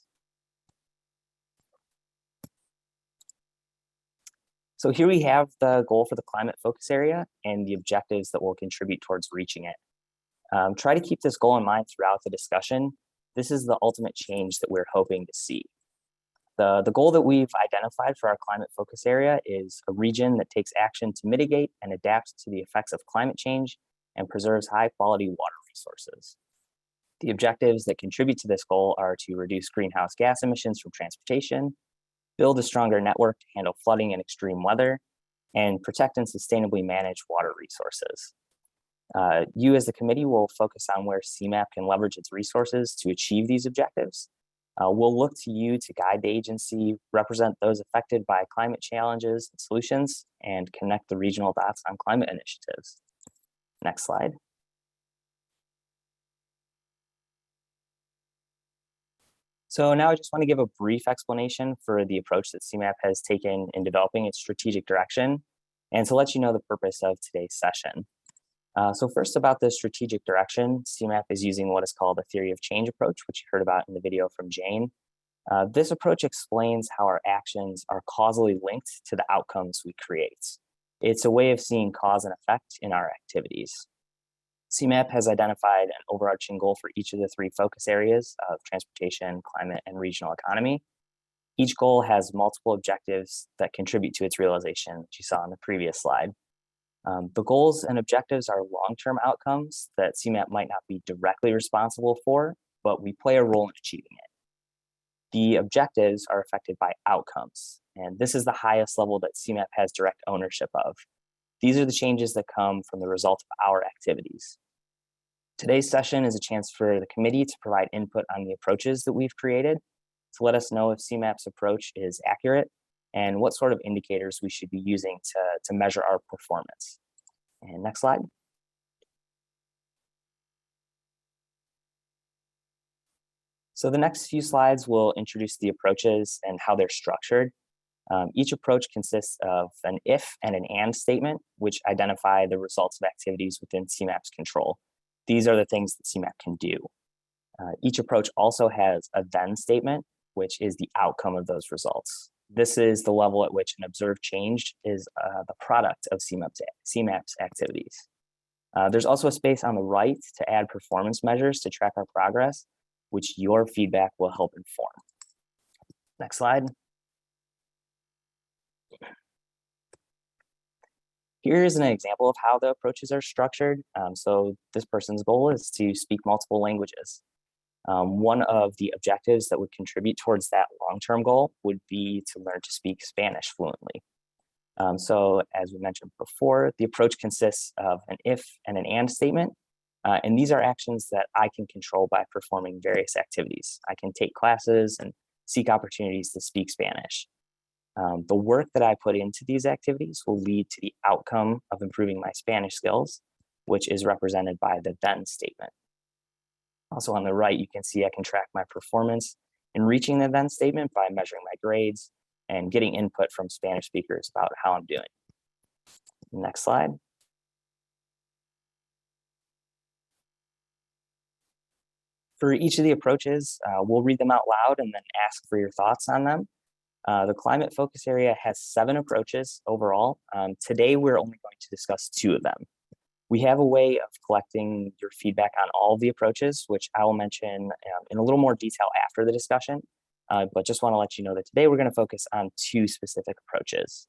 So here we have the goal for the climate focus area and the objectives that will contribute towards reaching it. Try to keep this goal in mind throughout the discussion. This is the ultimate change that we're hoping to see. The goal that we've identified for our climate focus area is a region that takes action to mitigate and adapt to the effects of climate change and preserves high quality water resources. The objectives that contribute to this goal are to reduce greenhouse gas emissions from transportation, build a stronger network to handle flooding and extreme weather, and protect and sustainably manage water resources. You as the committee will focus on where Cmap can leverage its resources to achieve these objectives. We'll look to you to guide the agency, represent those affected by climate challenges and solutions, and connect the regional dots on climate initiatives. Next slide. So now I just want to give a brief explanation for the approach that Cmap has taken in developing its strategic direction, and to let you know the purpose of today's session. So first, about the strategic direction, Cmap is using what is called a theory of change approach, which you heard about in the video from Jane. This approach explains how our actions are causally linked to the outcomes we create. It's a way of seeing cause and effect in our activities. Cmap has identified an overarching goal for each of the three focus areas of transportation, climate, and regional economy. Each goal has multiple objectives that contribute to its realization, which you saw on the previous slide. The goals and objectives are long-term outcomes that CMAP might not be directly responsible for, but we play a role in achieving it. The objectives are affected by outcomes, and this is the highest level that CMAP has direct ownership of. These are the changes that come from the result of our activities. Today's session is a chance for the committee to provide input on the approaches that we've created, to let us know if CMAP's approach is accurate and what sort of indicators we should be using to measure our performance. And next slide. So the next few slides will introduce the approaches and how they're structured. Each approach consists of an if and an and statement, which identify the results of activities within CMAP's control. These are the things that CMAP can do. Each approach also has a then statement, which is the outcome of those results. This is the level at which an observed change is the product of CMAP's activities. There's also a space on the right to add performance measures to track our progress, which your feedback will help inform. Next slide. Here is an example of how the approaches are structured. So this person's goal is to speak multiple languages. One of the objectives that would contribute towards that long-term goal would be to learn to speak Spanish fluently. So as we mentioned before, the approach consists of an if and an and statement. And these are actions that I can control by performing various activities. I can take classes and seek opportunities to speak Spanish. The work that I put into these activities will lead to the outcome of improving my Spanish skills, which is represented by the then statement. Also on the right, you can see I can track my performance in reaching the then statement by measuring my grades and getting input from Spanish speakers about how I'm doing. Next slide. For each of the approaches, we'll read them out loud and then ask for your thoughts on them. The climate focus area has 7 approaches overall. Today, we're only going to discuss 2 of them. We have a way of collecting your feedback on all of the approaches, which I will mention in a little more detail after the discussion, but just want to let you know that today we're going to focus on 2 specific approaches.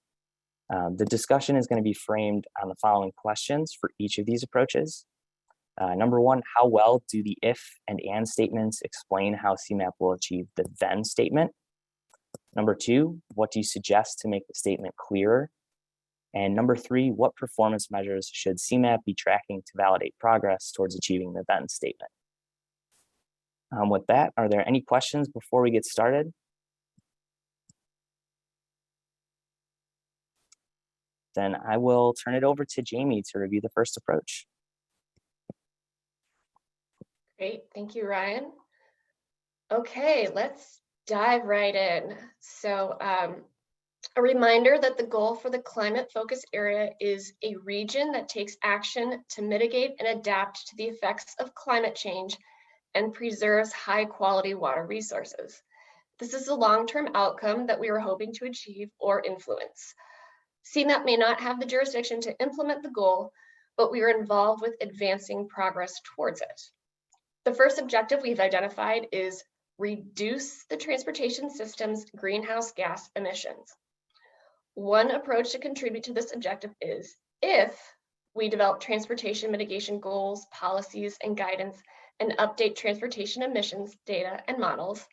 The discussion is going to be framed on the following questions for each of these approaches. Number 1, how well do the if and and statements explain how CMAP will achieve the then statement? Number 2, what do you suggest to make the statement clearer? And number 3, what performance measures should CMAP be tracking to validate progress towards achieving the then statement? With that, are there any questions before we get started? Then I will turn it over to Jamie to review the first approach. Great, thank you, Ryan. Okay, let's dive right in. So a reminder that the goal for the climate focus area is a region that takes action to mitigate and adapt to the effects of climate change and preserves high quality water resources. This is a long-term outcome that we are hoping to achieve or influence. CMAP may not have the jurisdiction to implement the goal, but we are involved with advancing progress towards it. The first objective we've identified is reduce the transportation system's greenhouse gas emissions. One approach to contribute to this objective is if we develop transportation mitigation goals, policies, and guidance, and update transportation emissions data and models,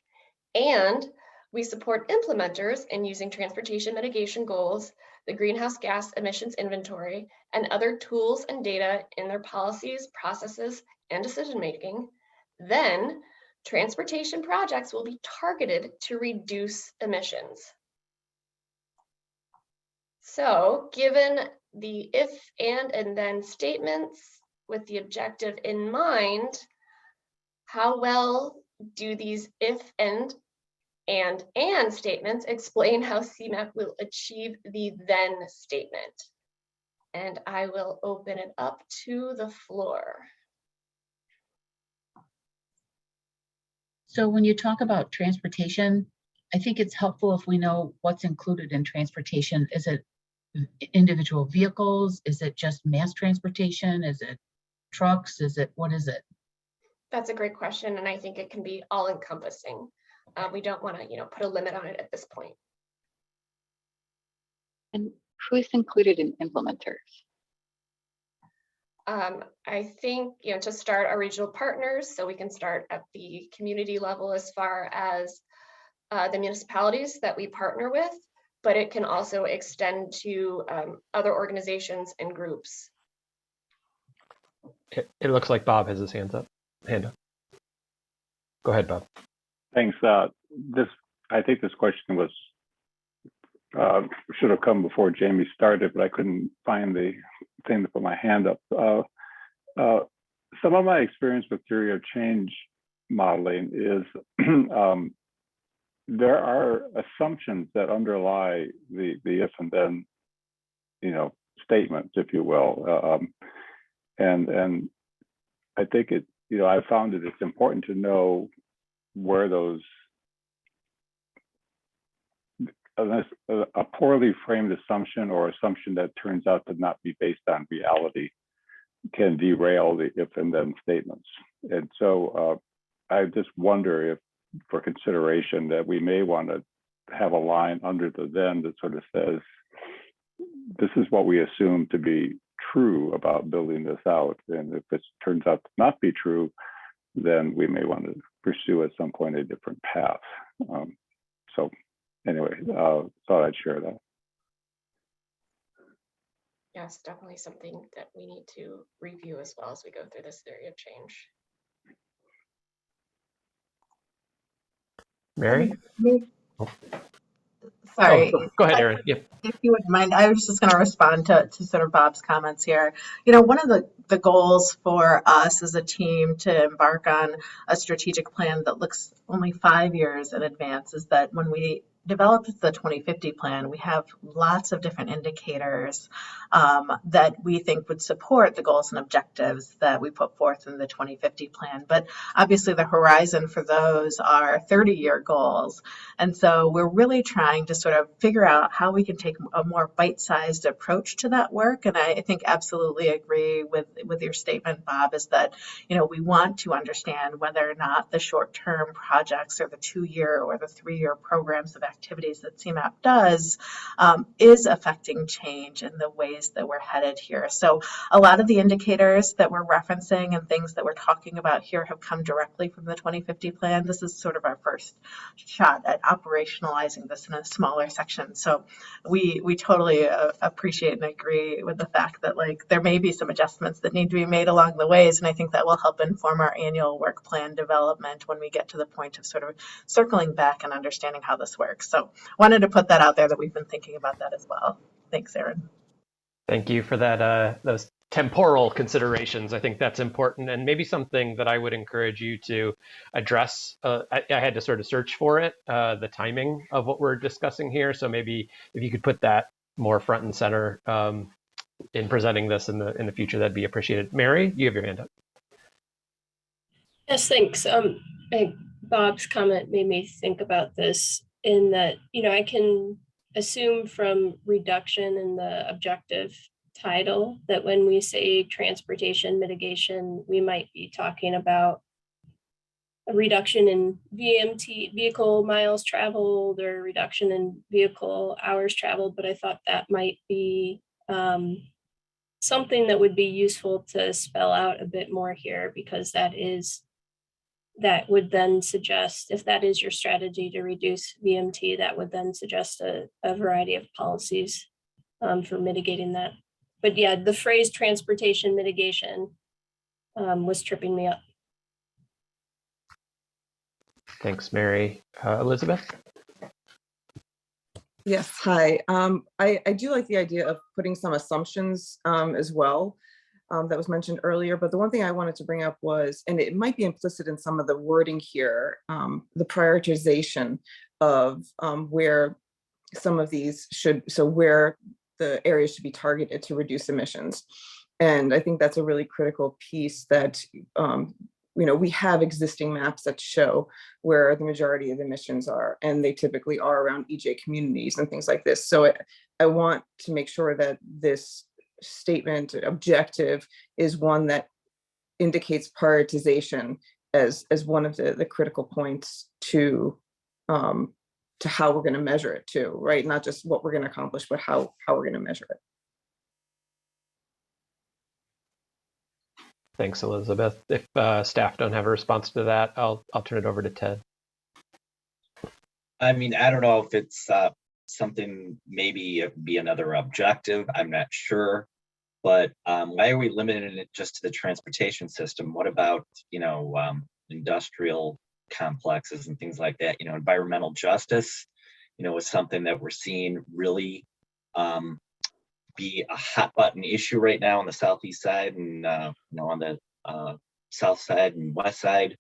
and we support implementers in using transportation mitigation goals, the greenhouse gas emissions inventory, and other tools and data in their policies, processes, and decision-making, then transportation projects will be targeted to reduce emissions. So given the if and then statements with the objective in mind, how well do these if and statements explain how CMAP will achieve the then statement? And I will open it up to the floor. So when you talk about transportation, I think it's helpful if we know what's included in transportation. Is it individual vehicles? Is it just mass transportation? Is it trucks? What is it? That's a great question, and I think it can be all encompassing. We don't want to, put a limit on it at this point. And who's included in implementers? I think, to start our regional partners, so we can start at the community level as far as the municipalities that we partner with, but it can also extend to other organizations and groups. It looks like Bob has his hand up. Go ahead, Bob. Thanks. I think this question was should have come before Jamie started, but I couldn't find the thing to put my hand up. Some of my experience with theory of change modeling is there are assumptions that underlie the if and then, statements, if you will, and I think I found that it's important to know where those a poorly framed assumption or assumption that turns out to not be based on reality can derail the if and then statements. And so I just wonder if, for consideration, that we may want to have a line under the then that sort of says, this is what we assume to be true about building this out. And if it turns out to not be true, then we may want to pursue at some point a different path. So anyway, thought I'd share that. Yes, definitely something that we need to review as well as we go through this theory of change. Mary? Sorry. Oh, go ahead, Erin. Yep. If you wouldn't mind, I was just going to respond to sort of Bob's comments here. One of the goals for us as a team to embark on a strategic plan that looks only 5 years in advance is that when we developed the 2050 plan, we have lots of different indicators that we think would support the goals and objectives that we put forth in the 2050 plan. But obviously the horizon for those are 30-year goals. And so we're really trying to sort of figure out how we can take a more bite-sized approach to that work. And I think absolutely agree with your statement, Bob, is that, we want to understand whether or not the short-term projects or the 2-year or the 3-year programs of activities that Cmap does is affecting change in the ways that we're headed here. So a lot of the indicators that we're referencing and things that we're talking about here have come directly from the 2050 plan. This is sort of our first shot at operationalizing this in a smaller section. So we totally appreciate and agree with the fact that there may be some adjustments that need to be made along the ways, and I think that will help inform our annual work plan development when we get to the point of sort of circling back and understanding how this works. So wanted to put that out there that we've been thinking about that as well. Thanks, Erin. Thank you for that. Those temporal considerations. I think that's important, and maybe something that I would encourage you to address. I had to sort of search for it, the timing of what we're discussing here. So maybe if you could put that more front and center in presenting this in the future, that'd be appreciated. Mary, you have your hand up. Yes, thanks. Bob's comment made me think about this in that, I can assume from reduction in the objective title that when we say transportation mitigation, we might be talking about a reduction in VMT, vehicle miles traveled, or reduction in vehicle hours traveled. But I thought that might be something that would be useful to spell out a bit more here, because that would then suggest, if that is your strategy to reduce VMT, that would then suggest a variety of policies for mitigating that. But yeah, the phrase transportation mitigation was tripping me up. Thanks, Mary. Elizabeth? Yes, hi. I do like the idea of putting some assumptions as well. That was mentioned earlier, but the one thing I wanted to bring up was, and it might be implicit in some of the wording here, the prioritization of where some of these where the areas should be targeted to reduce emissions. And I think that's a really critical piece that, we have existing maps that show where the majority of emissions are, and they typically are around EJ communities and things like this. So I want to make sure that this statement objective is one that indicates prioritization as one of the critical points to how we're going to measure it too, right? Not just what we're going to accomplish, but how we're going to measure it. Thanks, Elizabeth. If staff don't have a response to that, I'll turn it over to Ted. I mean, I don't know if it's something, maybe it would be another objective. I'm not sure. But why are we limiting it just to the transportation system? What about, industrial complexes and things like that? Environmental justice, is something that we're seeing really be a hot button issue right now on the southeast side and on the south side and west side.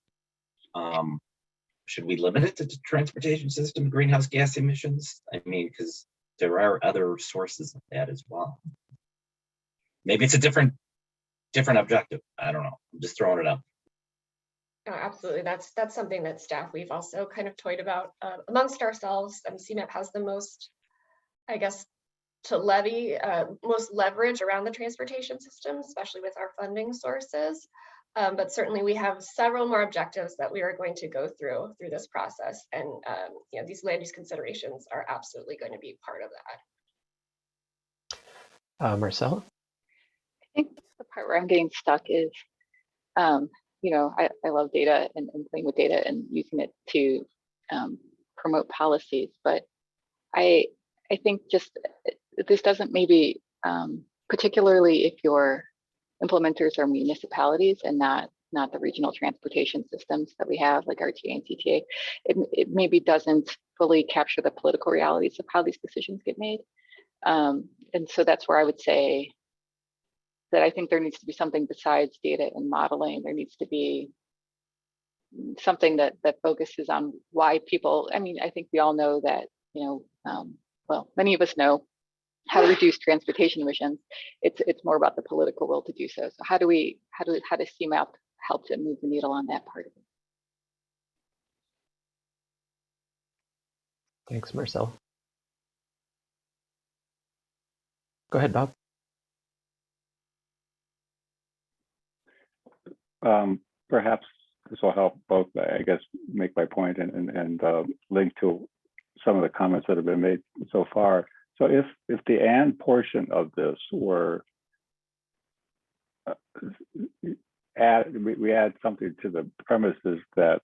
Should we limit it to the transportation system, greenhouse gas emissions? I mean, because there are other sources of that as well. Maybe it's a different objective. I don't know. I'm just throwing it up. Oh, absolutely. That's something that staff, we've also kind of toyed about amongst ourselves. Cmap has the most, I guess, to levy, most leverage around the transportation system, especially with our funding sources. But certainly we have several more objectives that we are going to go through this process. And these land use considerations are absolutely going to be part of that. Marcella? I think the part where I'm getting stuck is, I love data and playing with data and using it to promote policies, but I think just this doesn't maybe, particularly if your implementers are municipalities and not the regional transportation systems that we have, like RTA and CTA, it maybe doesn't fully capture the political realities of how these decisions get made. And so that's where I would say that I think there needs to be something besides data and modeling. There needs to be something that focuses on why people, I mean, I think we all know that, well, many of us know how to reduce transportation emissions. It's more about the political will to do so. So how does Cmap help to move the needle on that part of it? Thanks, Marcel. Go ahead, Bob. Perhaps this will help both, I guess, make my point and link to some of the comments that have been made so far. So if the and portion of this were we add something to the premises that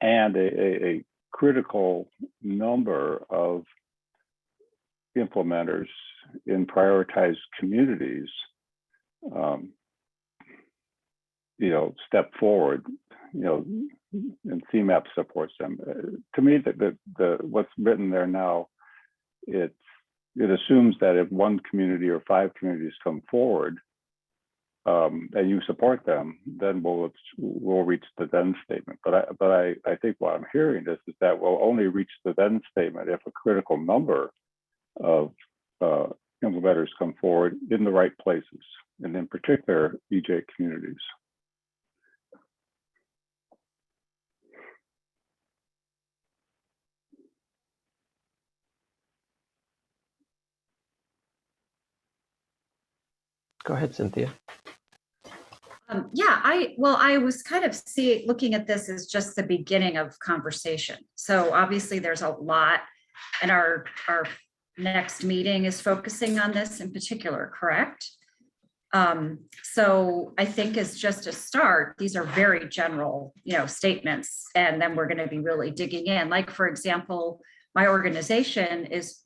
and a critical number of implementers in prioritized communities step forward, and Cmap supports them. To me, the what's written there now, it assumes that if one community or 5 communities come forward and you support them, then we'll reach the then statement. But I think what I'm hearing is that we'll only reach the then statement if a critical number of implementers come forward in the right places, and in particular, EJ communities. Go ahead, Cynthia. I was kind of looking at this as just the beginning of conversation. So obviously there's a lot, and our next meeting is focusing on this in particular, correct? So I think as just a start, these are very general, statements, and then we're going to be really digging in. Like, for example, my organization is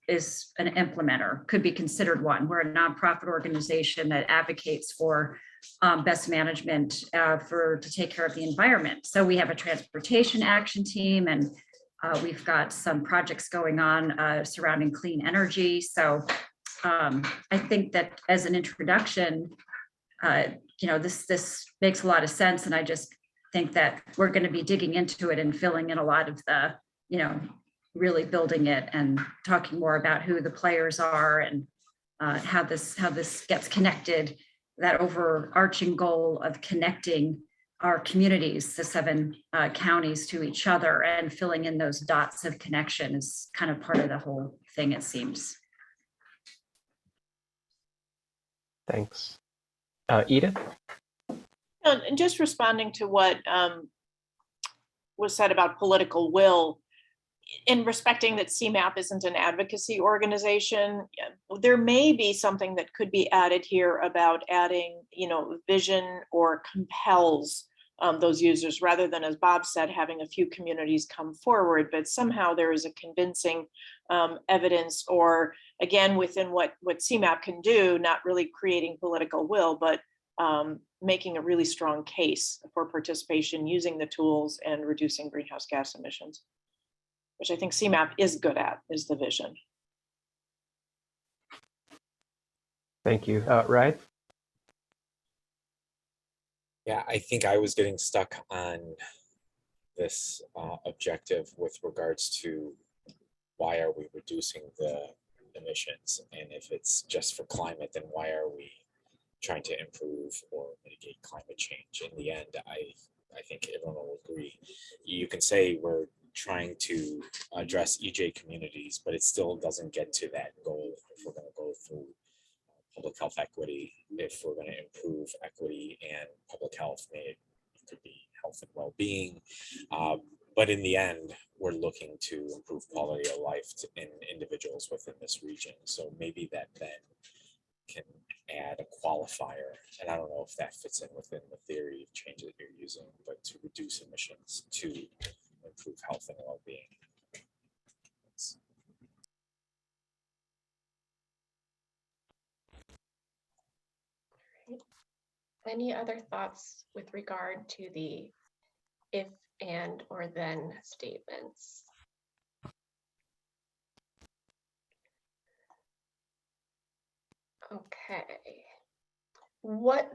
an implementer, could be considered one. We're a nonprofit organization that advocates for best management to take care of the environment. So we have a transportation action team, and we've got some projects going on surrounding clean energy. So I think that as an introduction, this makes a lot of sense. And I just think that we're going to be digging into it and filling in a lot of the, really building it and talking more about who the players are and how this gets connected. That overarching goal of connecting our communities, the 7 counties, to each other, and filling in those dots of connection is kind of part of the whole thing, it seems. Thanks. Edith? And just responding to what was said about political will, in respecting that Cmap isn't an advocacy organization, there may be something that could be added here about adding, vision or compels those users, rather than, as Bob said, having a few communities come forward, but somehow there is a convincing evidence, or again, within what Cmap can do, not really creating political will, but making a really strong case for participation, using the tools and reducing greenhouse gas emissions, which I think Cmap is good at, is the vision. Thank you. Ryan? Yeah, I think I was getting stuck on this objective with regards to why are we reducing the emissions? And if it's just for climate, then why are we trying to improve or mitigate climate change? In the end, I think everyone will agree. You can say we're trying to address EJ communities, but it still doesn't get to that goal if we're going to go through public health equity. If we're going to improve equity and public health, it could be health and well-being. But in the end, we're looking to improve quality of life in individuals within this region. So maybe that then can add a qualifier. And I don't know if that fits in within the theory of change that you're using, but to reduce emissions to improve health and well-being. Any other thoughts with regard to the if, and, or then statements? Okay. What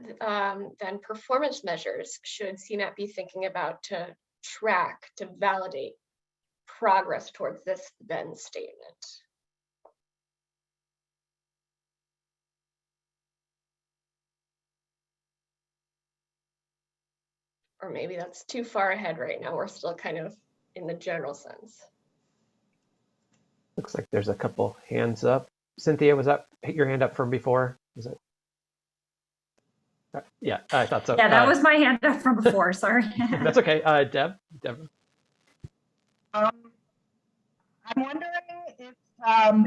then performance measures should Cmap be thinking about to track, to validate progress towards this then statement? Or maybe that's too far ahead right now. We're still kind of in the general sense. Looks like there's a couple hands up. Cynthia, was that your hand up from before? Was it? Yeah, I thought so. Yeah, that was my hand up from before. Sorry. That's okay. Deb? I'm wondering if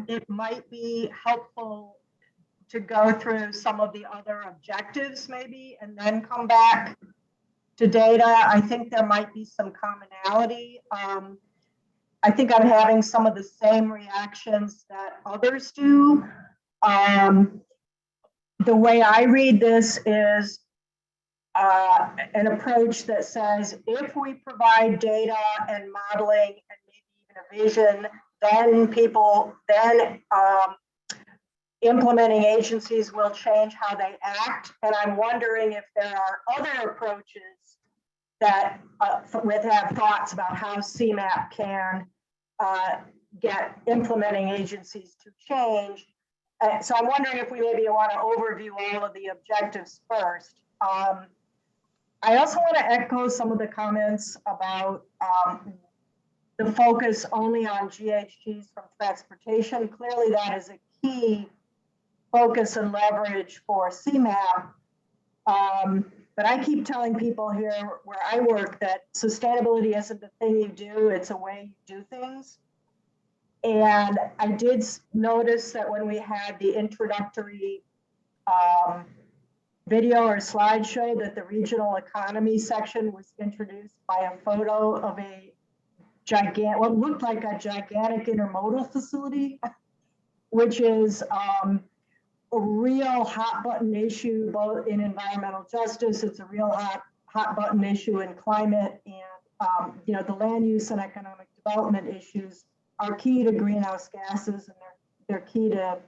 it might be helpful to go through some of the other objectives maybe, and then come back to data. I think there might be some commonality. I think I'm having some of the same reactions that others do. The way I read this is an approach that says, if we provide data and modeling and maybe even a vision, then implementing agencies will change how they act. And I'm wondering if there are other approaches that have thoughts about how Cmap can get implementing agencies to change. So I'm wondering if we maybe want to overview all of the objectives first. I also want to echo some of the comments about the focus only on GHGs from transportation. Clearly that is a key focus and leverage for Cmap. But I keep telling people here where I work that sustainability isn't the thing you do, it's a way you do things. And I did notice that when we had the introductory video or slideshow, that the regional economy section was introduced by a photo of a gigantic, what looked like a gigantic intermodal facility, which is a real hot button issue, both in environmental justice. It's a real hot button issue in climate, and the land use and economic development issues are key to greenhouse gases, and they're key to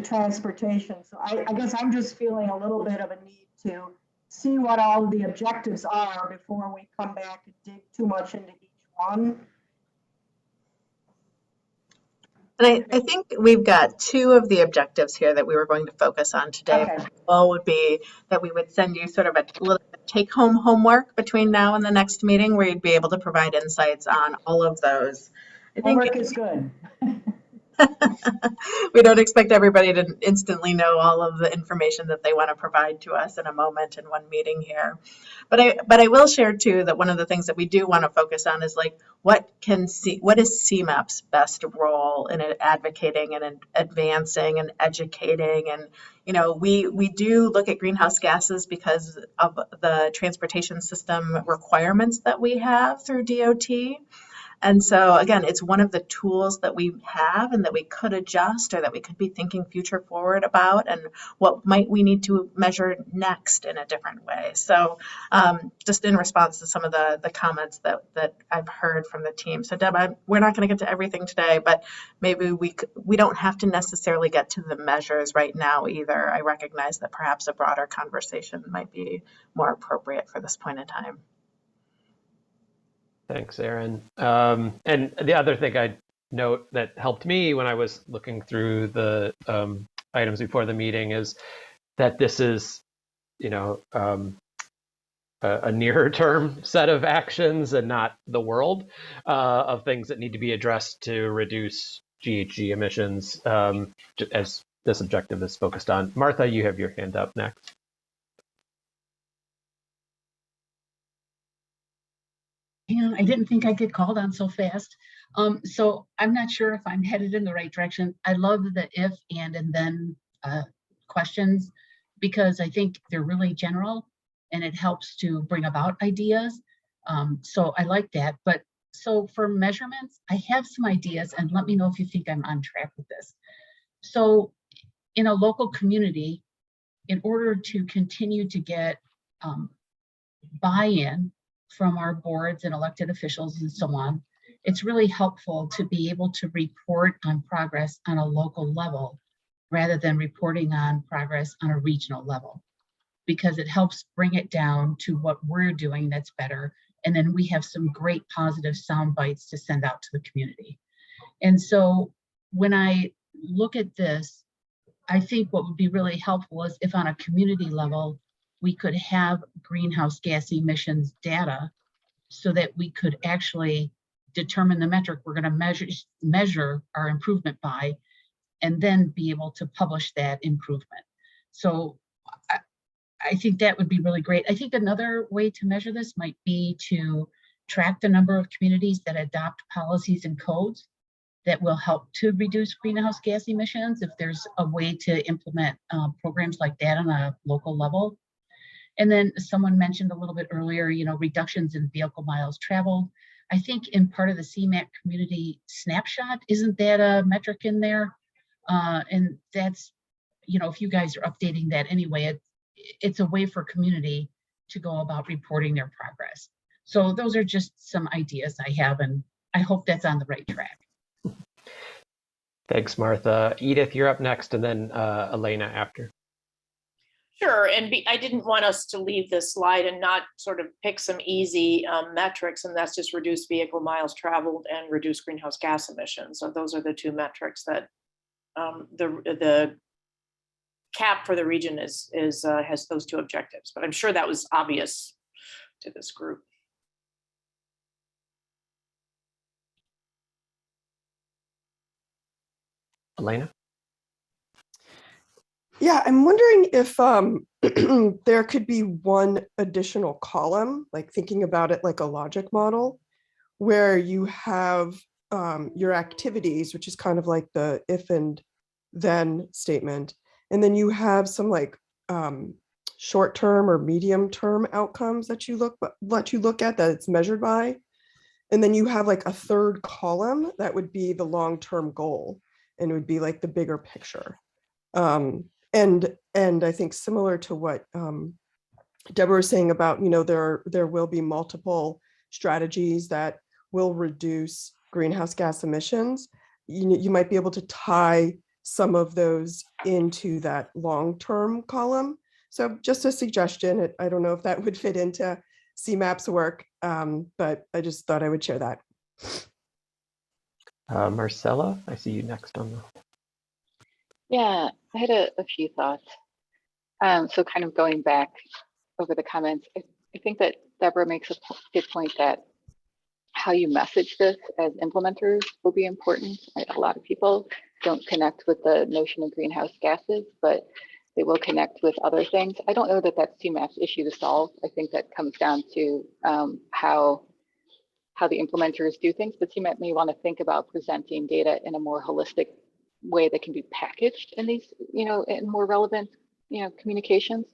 transportation. So I guess I'm just feeling a little bit of a need to see what all of the objectives are before we come back and dig too much into each one. And I think we've got two of the objectives here that we were going to focus on today. Okay. One would be that we would send you sort of a little take-home homework between now and the next meeting, where you'd be able to provide insights on all of those. I think homework is good. We don't expect everybody to instantly know all of the information that they want to provide to us in a moment in one meeting here. But I will share too that one of the things that we do want to focus on is like what is CMAP's best role in advocating and in advancing and educating. And we do look at greenhouse gases because of the transportation system requirements that we have through DOT. And so again, it's one of the tools that we have and that we could adjust or that we could be thinking future forward about, and what might we need to measure next in a different way. So just in response to some of the comments that I've heard from the team. So Deb, we're not going to get to everything today, but maybe we don't have to necessarily get to the measures right now either. I recognize that perhaps a broader conversation might be more appropriate for this point in time. Thanks, Erin. And the other thing I'd note that helped me when I was looking through the items before the meeting is that this is, a nearer term set of actions and not the world of things that need to be addressed to reduce GHG emissions, as this objective is focused on. Martha, you have your hand up next. Yeah, I didn't think I'd get called on so fast. So I'm not sure if I'm headed in the right direction. I love the if, and then questions, because I think they're really general and it helps to bring about ideas. So I like that. But so for measurements, I have some ideas, and let me know if you think I'm on track with this. So in a local community, in order to continue to get buy-in from our boards and elected officials and so on, it's really helpful to be able to report on progress on a local level rather than reporting on progress on a regional level, because it helps bring it down to what we're doing that's better. And then we have some great positive sound bites to send out to the community. And so when I look at this, I think what would be really helpful is if on a community level, we could have greenhouse gas emissions data so that we could actually determine the metric we're going to measure our improvement by, and then be able to publish that improvement. So I think that would be really great. I think another way to measure this might be to track the number of communities that adopt policies and codes that will help to reduce greenhouse gas emissions, if there's a way to implement programs like that on a local level. And then someone mentioned a little bit earlier, reductions in vehicle miles traveled. I think in part of the Cmap community snapshot, isn't that a metric in there? And that's, if you guys are updating that anyway, it's a way for community to go about reporting their progress. So those are just some ideas I have, and I hope that's on the right track. Thanks, Martha. Edith, you're up next, and then Elena after. Sure, and I didn't want us to leave this slide and not sort of pick some easy metrics, and that's just reduce vehicle miles traveled and reduce greenhouse gas emissions. So those are the two metrics that the CAP for the region has those two objectives. But I'm sure that was obvious to this group. Elena? Yeah, I'm wondering if there could be one additional column, like thinking about it like a logic model, where you have your activities, which is kind of like the if and then statement. And then you have some like short-term or medium-term outcomes that you let you look at that it's measured by. And then you have like a third column that would be the long-term goal, and it would be like the bigger picture. And I think similar to what Deborah was saying about, there will be multiple strategies that will reduce greenhouse gas emissions. You might be able to tie some of those into that long-term column. So just a suggestion. I don't know if that would fit into Cmap's work, but I just thought I would share that. Marcella, I see you next on the. Yeah, I had a few thoughts. So kind of going back over the comments, I think that Deborah makes a good point that how you message this as implementers will be important. Right? A lot of people don't connect with the notion of greenhouse gases, but they will connect with other things. I don't know that that's CMAP's issue to solve. I think that comes down to how the implementers do things, but CMAP may want to think about presenting data in a more holistic way that can be packaged in these, in more relevant, communications.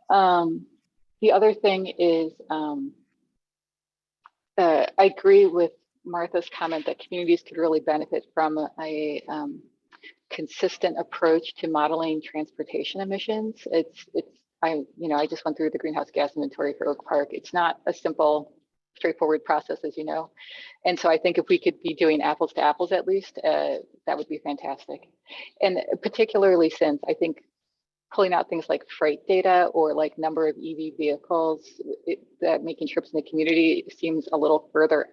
The other thing is, I agree with Martha's comment that communities could really benefit from a consistent approach to modeling transportation emissions. I just went through the greenhouse gas inventory for Oak Park. It's not a simple, straightforward process, as you know. And so I think if we could be doing apples to apples, at least, that would be fantastic. And particularly since I think pulling out things like freight data or like number of EV vehicles, that making trips in the community seems a little further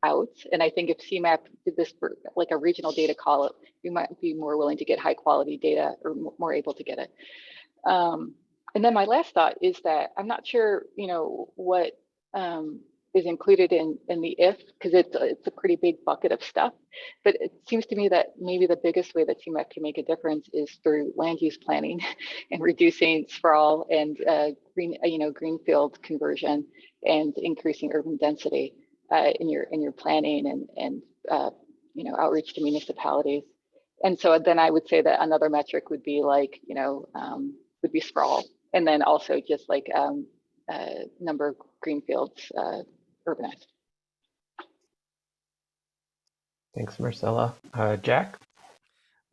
out. And I think if CMAP did this for like a regional data call, we might be more willing to get high quality data or more able to get it. And then my last thought is that I'm not sure, what is included in the if, because it's a pretty big bucket of stuff. But it seems to me that maybe the biggest way that CMAP can make a difference is through land use planning and reducing sprawl and greenfield conversion and increasing urban density in your planning and outreach to municipalities. And so then I would say that another metric would be like, would be sprawl, and then also just like number of greenfields urbanized. Thanks, Marcella. Jack?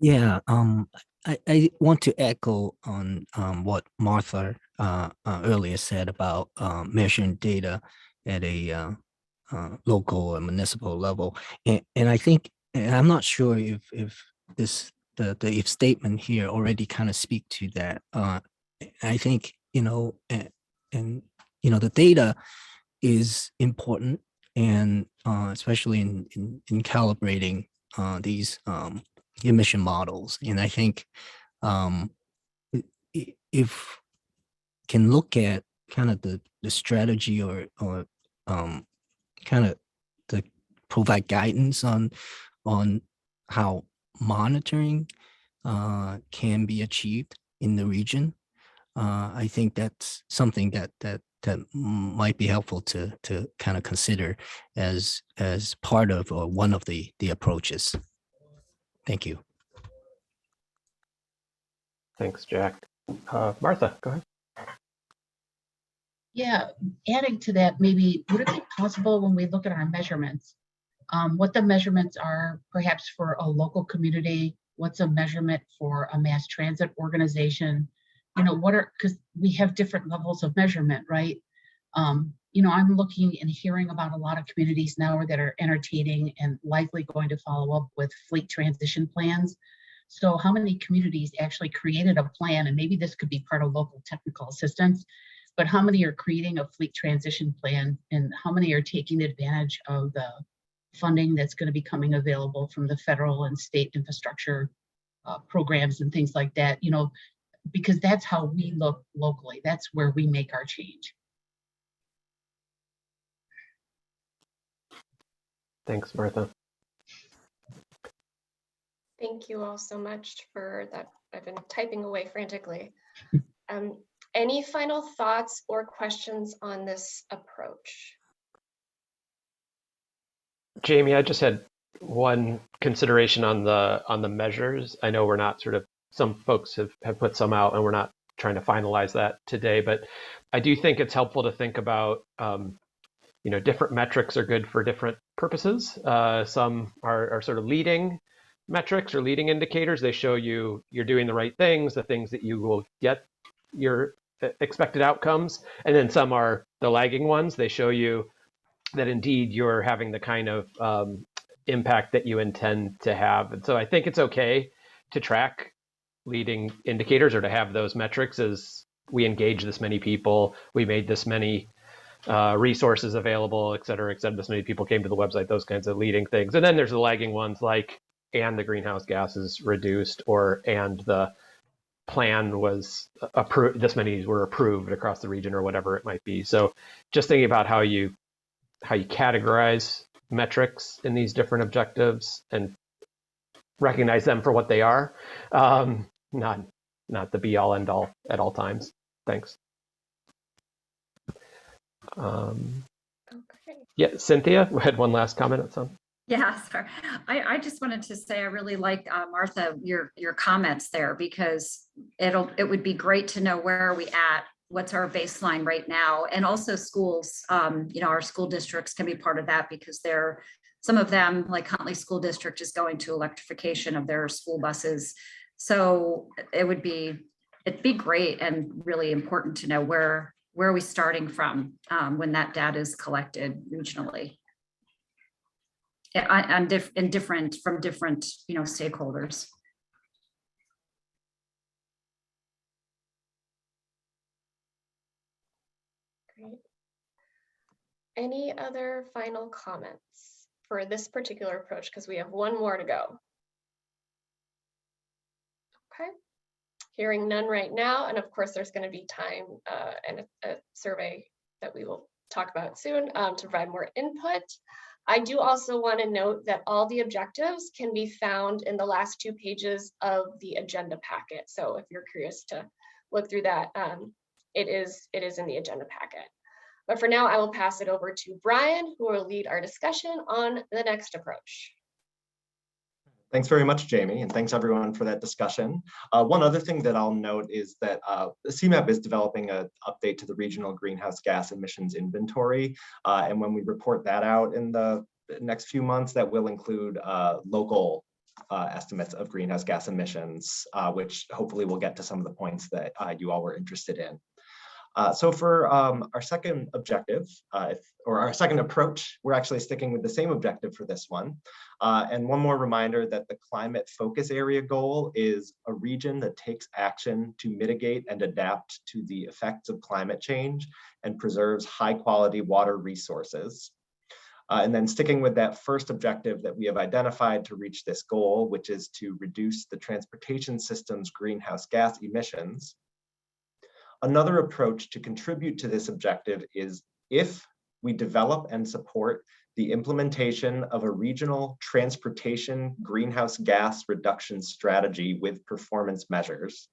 Yeah, I want to echo on what Martha earlier said about measuring data at a local and municipal level. And I think, and I'm not sure if the if statement here already kind of speak to that. I think, and the data is important, and especially in calibrating these emission models. And I think if can look at kind of the strategy or kind of to provide guidance on how monitoring can be achieved in the region. I think that's something that might be helpful to kind of consider as part of or one of the approaches. Thank you. Thanks, Jack. Martha, go ahead. Yeah, adding to that, maybe would it be possible when we look at our measurements, what the measurements are perhaps for a local community, what's a measurement for a mass transit organization, because we have different levels of measurement, right? I'm looking and hearing about a lot of communities now that are entertaining and likely going to follow up with fleet transition plans. So how many communities actually created a plan, and maybe this could be part of local technical assistance, but how many are creating a fleet transition plan, and how many are taking advantage of the funding that's going to be coming available from the federal and state infrastructure programs and things like that, because that's how we look locally. That's where we make our change. Thanks, Martha. Thank you all so much for that. I've been typing away frantically. Any final thoughts or questions on this approach? Jamie, I just had one consideration on the measures. I know we're not some folks have put some out and we're not trying to finalize that today, but I do think it's helpful to think about, different metrics are good for different purposes. Some are sort of leading metrics or leading indicators. They show you you're doing the right things, the things that you will get your expected outcomes. And then some are the lagging ones. They show you that indeed you're having the kind of impact that you intend to have. And so I think it's okay to track leading indicators or to have those metrics as we engage this many people, we made this many resources available, et cetera, this many people came to the website, those kinds of leading things. And then there's the lagging ones like, and the greenhouse gases reduced, or and the plan was approved, this many were approved across the region, or whatever it might be. So just thinking about how you categorize metrics in these different objectives and recognize them for what they are, not the be all end all at all times. Thanks. Yeah, Cynthia, we had one last comment on something. Yeah, sorry. I just wanted to say I really like Martha, your comments there, because it would be great to know where are we at, what's our baseline right now, and also schools. Our school districts can be part of that, because some of them, like Huntley School District, is going to electrification of their school buses. So it'd be great and really important to know where are we starting from when that data is collected regionally. And different stakeholders. Great. Any other final comments for this particular approach? Because we have one more to go. Okay. Hearing none right now, and of course there's going to be time and a survey that we will talk about soon to provide more input. I do also want to note that all the objectives can be found in the last 2 pages of the agenda packet. So if you're curious to look through that, it is in the agenda packet. But for now, I will pass it over to Brian, who will lead our discussion on the next approach. Thanks very much, Jamie, and thanks everyone for that discussion. One other thing that I'll note is that Cmap is developing an update to the regional greenhouse gas emissions inventory. And when we report that out in the next few months, that will include local estimates of greenhouse gas emissions, which hopefully will get to some of the points that you all were interested in. So for our second objective, or our second approach, we're actually sticking with the same objective for this one. And one more reminder that the climate focus area goal is a region that takes action to mitigate and adapt to the effects of climate change and preserves high quality water resources. And then sticking with that first objective that we have identified to reach this goal, which is to reduce the transportation system's greenhouse gas emissions. Another approach to contribute to this objective is if we develop and support the implementation of a regional transportation greenhouse gas reduction strategy with performance measures,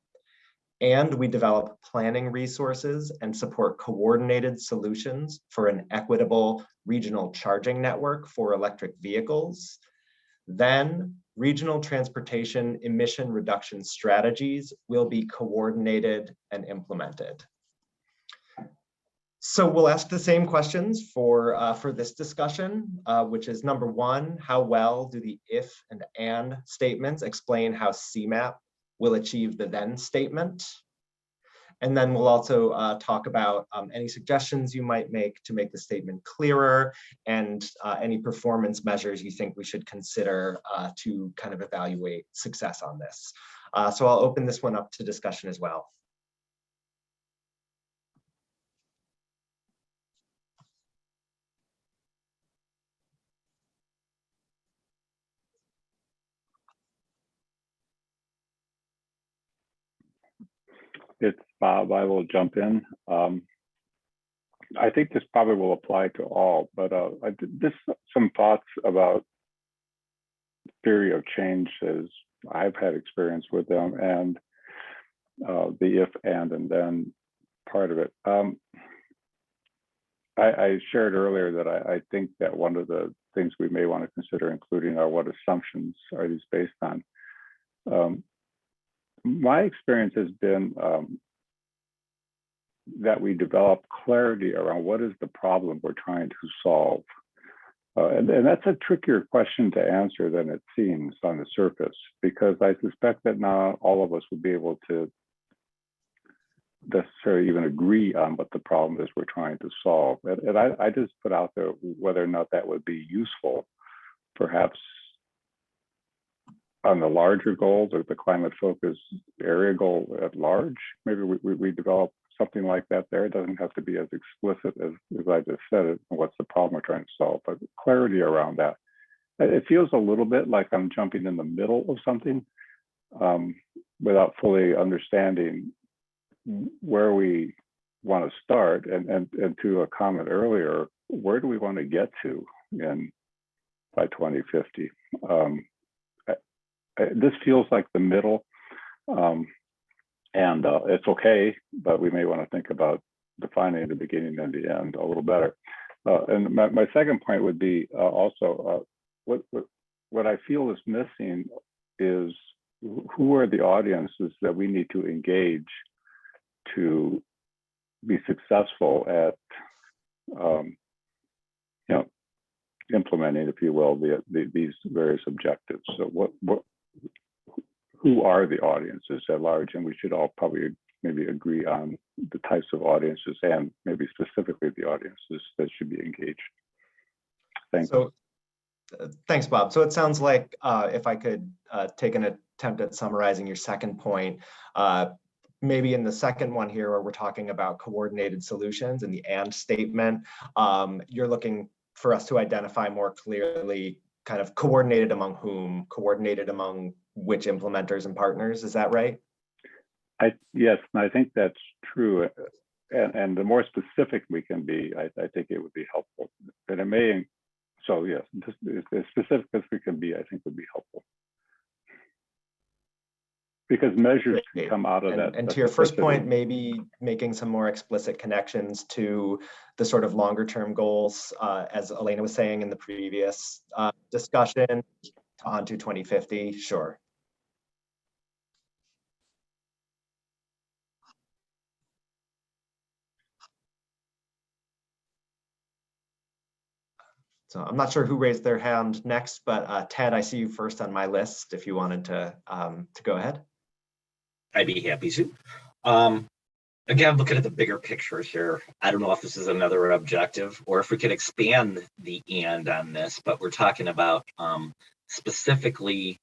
and we develop planning resources and support coordinated solutions for an equitable regional charging network for electric vehicles, then regional transportation emission reduction strategies will be coordinated and implemented. So we'll ask the same questions for this discussion, which is number 1, how well do the if and statements explain how Cmap will achieve the then statement? And then we'll also talk about any suggestions you might make to make the statement clearer and any performance measures you think we should consider to kind of evaluate success on this. So I'll open this one up to discussion as well. It's Bob. I will jump in. I think this probably will apply to all, but just some thoughts about theory of change as I've had experience with them, and the if and then part of it. I shared earlier that I think that one of the things we may want to consider including are what assumptions are these based on. My experience has been that we develop clarity around what is the problem we're trying to solve. And that's a trickier question to answer than it seems on the surface, because I suspect that not all of us would be able to necessarily even agree on what the problem is we're trying to solve. And I just put out there whether or not that would be useful, perhaps on the larger goals or the climate focus area goal at large. Maybe we develop something like that there. It doesn't have to be as explicit as I just said it, what's the problem we're trying to solve, but clarity around that. It feels a little bit like I'm jumping in the middle of something without fully understanding where we want to start. And to a comment earlier, where do we want to get to by 2050? this feels like the middle, and it's okay, but we may want to think about defining the beginning and the end a little better. And my second point would be also what I feel is missing is who are the audiences that we need to engage to be successful at implementing, if you will, these various objectives. So who are the audiences at large? And we should all probably maybe agree on the types of audiences and maybe specifically the audiences that should be engaged. Thanks. So, thanks, Bob. So it sounds like if I could take an attempt at summarizing your second point, maybe in the second one here, where we're talking about coordinated solutions in the and statement, you're looking for us to identify more clearly kind of coordinated among whom, coordinated among which implementers and partners. Is that right? Yes, and I think that's true. And the more specific we can be, I think it would be helpful. And it may, so yes, as specific as we can be, I think would be helpful. Because measures can come out of that. And to your first point, maybe making some more explicit connections to the sort of longer term goals, as Elena was saying in the previous discussion, on to 2050, sure. So I'm not sure who raised their hand next, but Ted, I see you first on my list if you wanted to go ahead. I'd be happy to. Again, looking at the bigger picture here, I don't know if this is another objective or if we could expand the and on this, but we're talking about specifically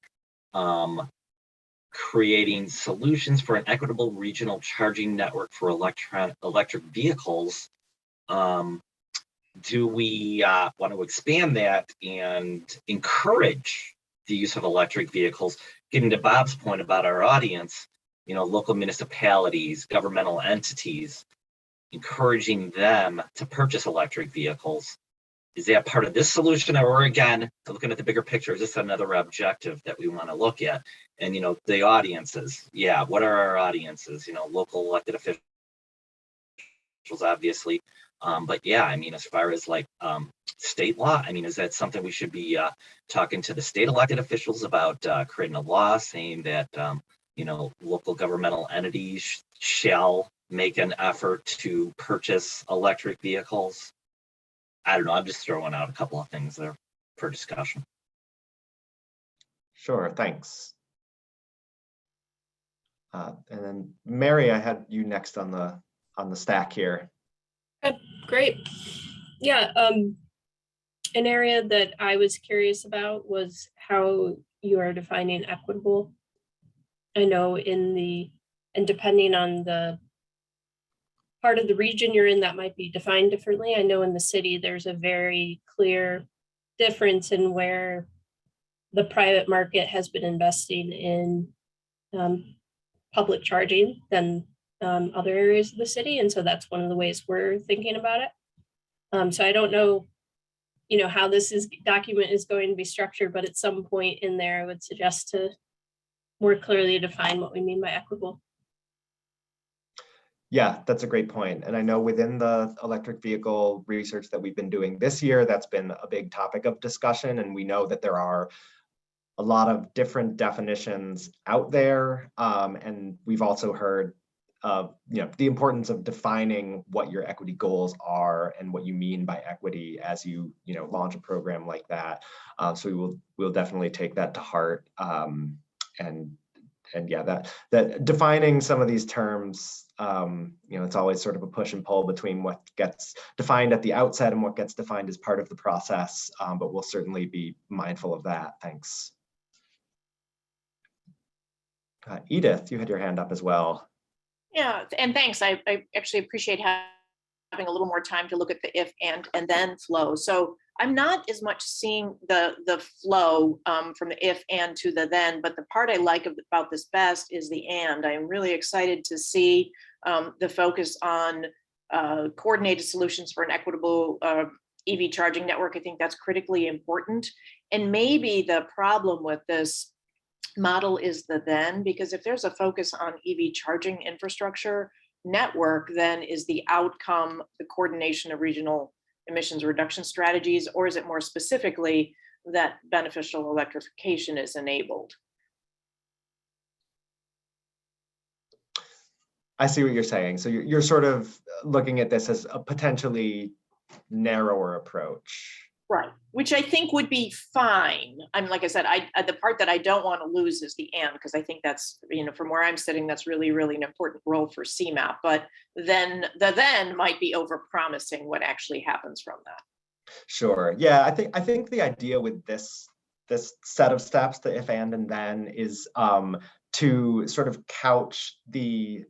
creating solutions for an equitable regional charging network for electric vehicles. Do we want to expand that and encourage the use of electric vehicles? Getting to Bob's point about our audience, local municipalities, governmental entities, encouraging them to purchase electric vehicles. Is that part of this solution, or again, looking at the bigger picture, is this another objective that we want to look at? And, the audiences, yeah, what are our audiences? Local elected officials, obviously. But yeah, as far as like state law, is that something we should be talking to the state elected officials about, creating a law saying that, local governmental entities shall make an effort to purchase electric vehicles? I don't know. I'm just throwing out a couple of things there for discussion. Sure, thanks. And then Mary, I had you next on the stack here. Great. Yeah, an area that I was curious about was how you are defining equitable. I know and depending on the part of the region you're in, that might be defined differently. I know in the city, there's a very clear difference in where the private market has been investing in public charging than other areas of the city. And so that's one of the ways we're thinking about it. So I don't know, how this document is going to be structured, but at some point in there, I would suggest to more clearly define what we mean by equitable. Yeah, that's a great point. And I know within the electric vehicle research that we've been doing this year, that's been a big topic of discussion. And we know that there are a lot of different definitions out there. And we've also heard the importance of defining what your equity goals are and what you mean by equity as you launch a program like that. So we'll definitely take that to heart. And yeah, that defining some of these terms, it's always sort of a push and pull between what gets defined at the outset and what gets defined as part of the process. But we'll certainly be mindful of that. Thanks. Edith, you had your hand up as well. Yeah, and thanks. I actually appreciate having a little more time to look at the if and then flow. So I'm not as much seeing the flow from the if and to the then, but the part I like about this best is the and. I'm really excited to see the focus on coordinated solutions for an equitable EV charging network. I think that's critically important. And maybe the problem with this model is the then, because if there's a focus on EV charging infrastructure network, then is the outcome the coordination of regional emissions reduction strategies, or is it more specifically that beneficial electrification is enabled? I see what you're saying. So you're sort of looking at this as a potentially narrower approach. Right, which I think would be fine. I'm like I said, the part that I don't want to lose is the and, because I think that's, you know, from where I'm sitting, that's really, really an important role for Cmap. But then the then might be over-promising what actually happens from that. Sure. Yeah, I think the idea with this set of steps, the if, and then, is to sort of couch the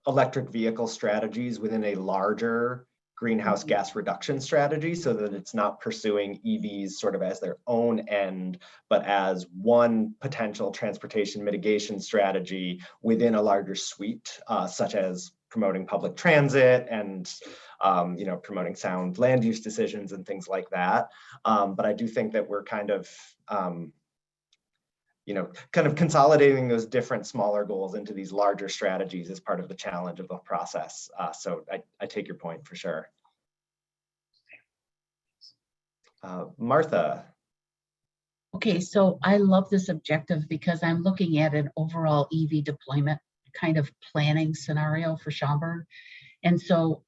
electric vehicle strategies within a larger greenhouse gas reduction strategy, so that it's not pursuing EVs sort of as their own end, but as one potential transportation mitigation strategy within a larger suite, such as promoting public transit and you know, promoting sound land use decisions and things like that. But I do think that we're kind of you know, kind of consolidating those different smaller goals into these larger strategies is part of the challenge of the process. So I take your point for sure. Martha. Okay, so I love this objective because I'm looking at an overall EV deployment kind of planning scenario for Schaumburg. And so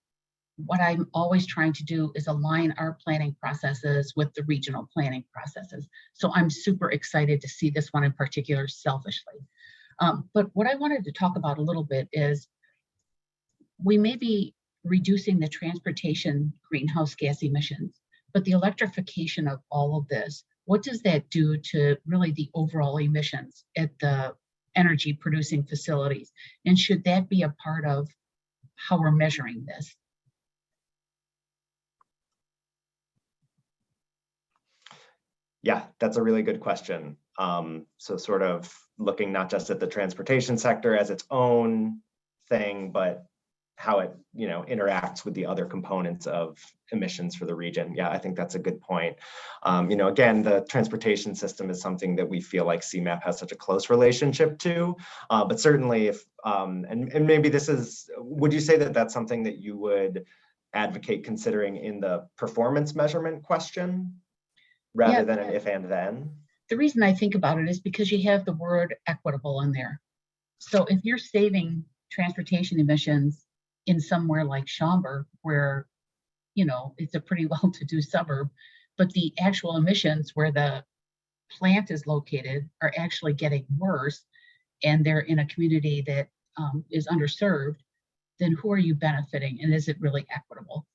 what I'm always trying to do is align our planning processes with the regional planning processes. So I'm super excited to see this one in particular, selfishly. But what I wanted to talk about a little bit is we may be reducing the transportation greenhouse gas emissions, but the electrification of all of this, what does that do to really the overall emissions at the energy producing facilities? And should that be a part of how we're measuring this? Yeah, that's a really good question. So sort of looking not just at the transportation sector as its own thing, but how it, you know, interacts with the other components of emissions for the region. Yeah, I think that's a good point. You know, again, the transportation system is something that we feel like Cmap has such a close relationship to, but certainly if, and maybe this is, would you say that that's something that you would advocate considering in the performance measurement question rather than an if and then? The reason I think about it is because you have the word equitable in there. So if you're saving transportation emissions in somewhere like Schaumburg, where, you know, it's a pretty well-to-do suburb, but the actual emissions where the plant is located are actually getting worse, and they're in a community that is underserved, then who are you benefiting? And is it really equitable?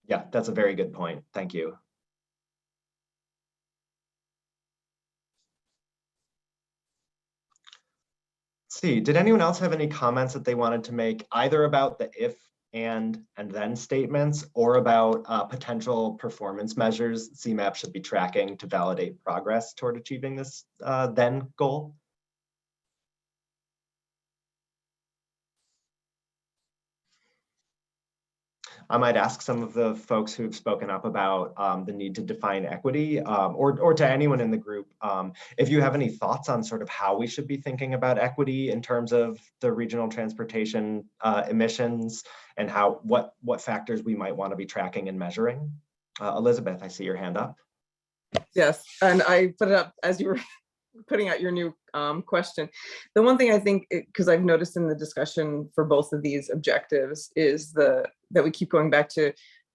Yeah, that's a very good point. Thank you. Let's see, did anyone else have any comments that they wanted to make either about the if, and then statements, or about potential performance measures Cmap should be tracking to validate progress toward achieving this then goal? I might ask some of the folks who've spoken up about the need to define equity, or to anyone in the group, if you have any thoughts on sort of how we should be thinking about equity in terms of the regional transportation emissions, and how what factors we might want to be tracking and measuring. Elizabeth, I see your hand up. Yes, and I put it up as you were putting out your new question. The one thing I think, because I've noticed in the discussion for both of these objectives, is that we keep going back to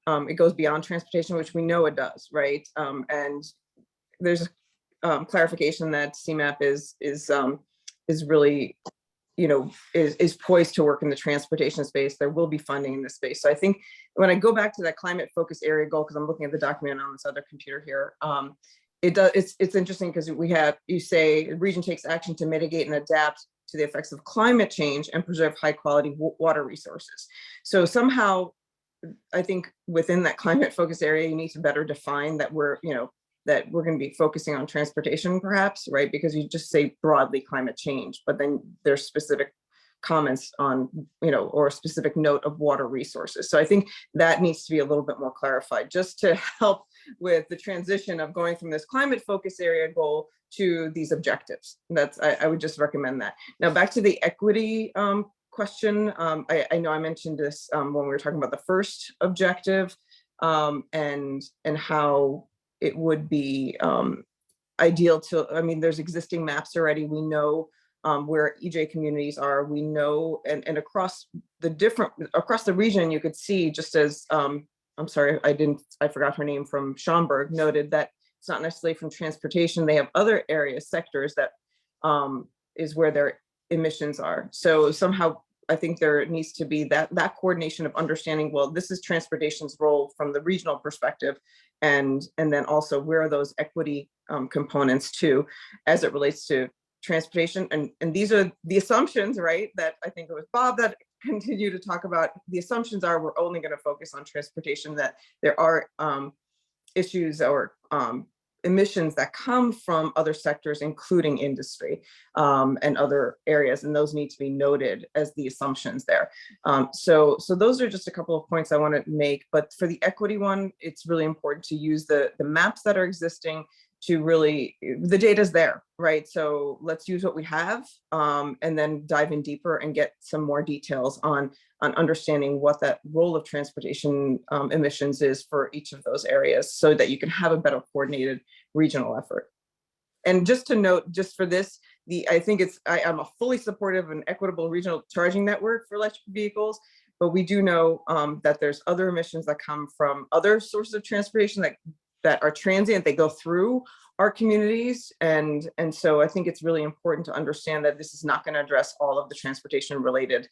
it goes beyond transportation, which we know it does, right? And there's clarification that Cmap is really, you know, is poised to work in the transportation space. There will be funding in this space. So I think when I go back to that climate focused area goal, because I'm looking at the document on this other computer here, it's interesting because you say the region takes action to mitigate and adapt to the effects of climate change and preserve high quality water resources. So somehow, I think within that climate focus area, you need to better define that we're going to be focusing on transportation, perhaps, right? Because you just say broadly climate change, but then there's specific comments on, or a specific note of water resources. So I think that needs to be a little bit more clarified, just to help with the transition of going from this climate focus area goal to these objectives. That's, I would just recommend that. Now back to the equity question. I know I mentioned this when we were talking about the first objective and how it would be ideal to, I mean, there's existing maps already. We know where EJ communities are. We know, and across the region, you could see, just as, I'm sorry, I forgot her name, from Schomburg, noted that it's not necessarily from transportation. They have other areas, sectors that is where their emissions are. So somehow I think there needs to be that coordination of understanding, well, this is transportation's role from the regional perspective, and then also where are those equity components too, as it relates to transportation. And these are the assumptions, right, that I think it was Bob that continue to talk about. The assumptions are we're only going to focus on transportation, that there are issues or emissions that come from other sectors, including industry and other areas, and those need to be noted as the assumptions there. So those are just a couple of points I want to make. But for the equity one, it's really important to use the maps that are existing to really, the data's there, right? So let's use what we have and then dive in deeper and get some more details on understanding what that role of transportation emissions is for each of those areas, so that you can have a better coordinated regional effort. And just to note, just for this, I think I'm a fully supportive of an equitable regional charging network for electric vehicles, but we do know that there's other emissions that come from other sources of transportation that are transient. They go through our communities. And so I think it's really important to understand that this is not going to address all of the transportation related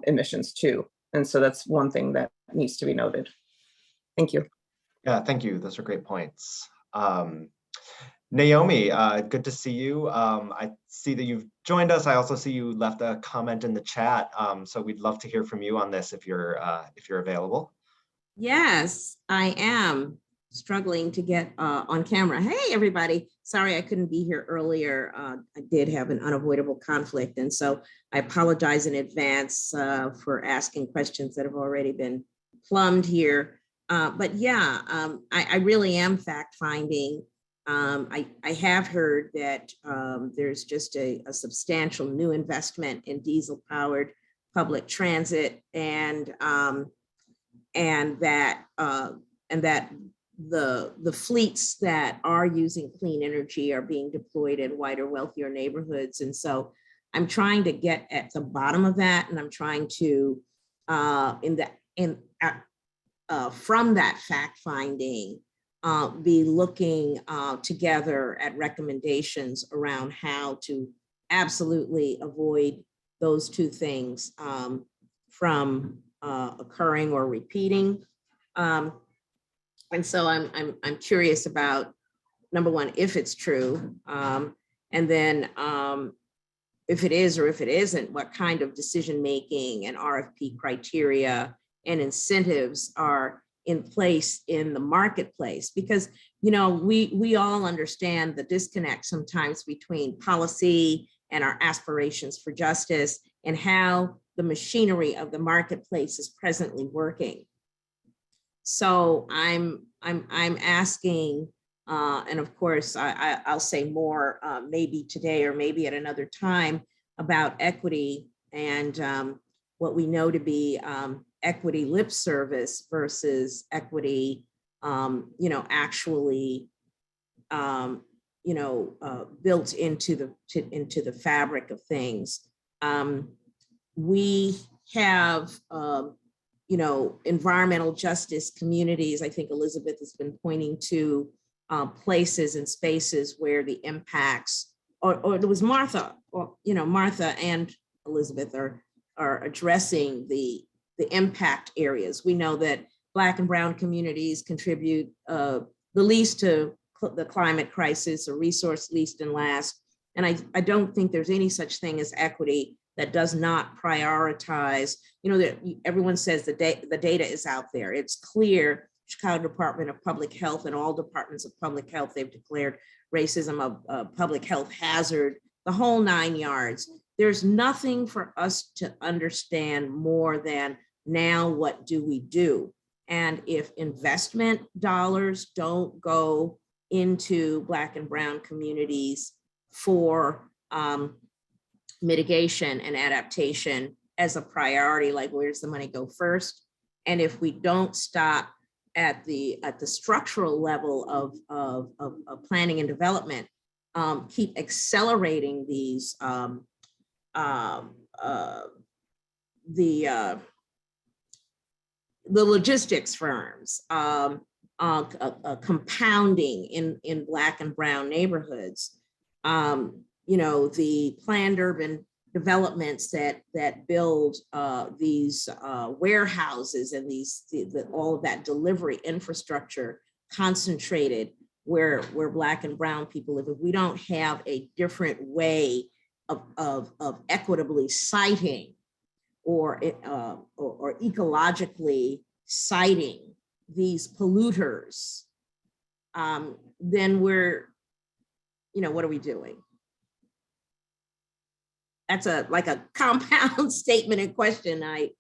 emissions too. And so that's one thing that needs to be noted. Thank you. Yeah, thank you. Those are great points. Naomi, good to see you. I see that you've joined us. I also see you left a comment in the chat. So we'd love to hear from you on this if you're available. Yes, I am struggling to get on camera. Hey, everybody. Sorry I couldn't be here earlier. I did have an unavoidable conflict. And so I apologize in advance for asking questions that have already been plumbed here. But yeah, I really am fact finding. I have heard that there's just a substantial new investment in diesel powered public transit, and that the fleets that are using clean energy are being deployed in whiter, wealthier neighborhoods. And so I'm trying to get at the bottom of that, and I'm trying to from that fact finding, be looking together at recommendations around how to absolutely avoid those two things from occurring or repeating. And so I'm curious about, number one, if it's true, and then if it is or if it isn't, what kind of decision-making and RFP criteria and incentives are in place in the marketplace. Because, you know, we all understand the disconnect sometimes between policy and our aspirations for justice and how the machinery of the marketplace is presently working. So I'm asking, and of course I'll say more maybe today or maybe at another time about equity and what we know to be equity lip service versus equity, actually, built into the fabric of things. We have, environmental justice communities. I think Elizabeth has been pointing to places and spaces where the impacts, or it was Martha, Martha and Elizabeth are addressing the impact areas. We know that Black and Brown communities contribute the least to the climate crisis, or resource least and last. And I don't think there's any such thing as equity that does not prioritize, that everyone says the data is out there. It's clear, Chicago Department of Public Health and all departments of public health, they've declared racism a public health hazard, the whole 9 yards. There's nothing for us to understand more than now what do we do? And if investment dollars don't go into Black and Brown communities for mitigation and adaptation as a priority, like where does the money go first? And if we don't stop at the structural level of planning and development, keep accelerating these the logistics firms, compounding in Black and Brown neighborhoods, you know, the planned urban developments that build these warehouses and all of that delivery infrastructure concentrated where Black and Brown people live. If we don't have a different way of equitably siting or ecologically siting these polluters, then we're, you know, what are we doing? That's like a compound statement and question. I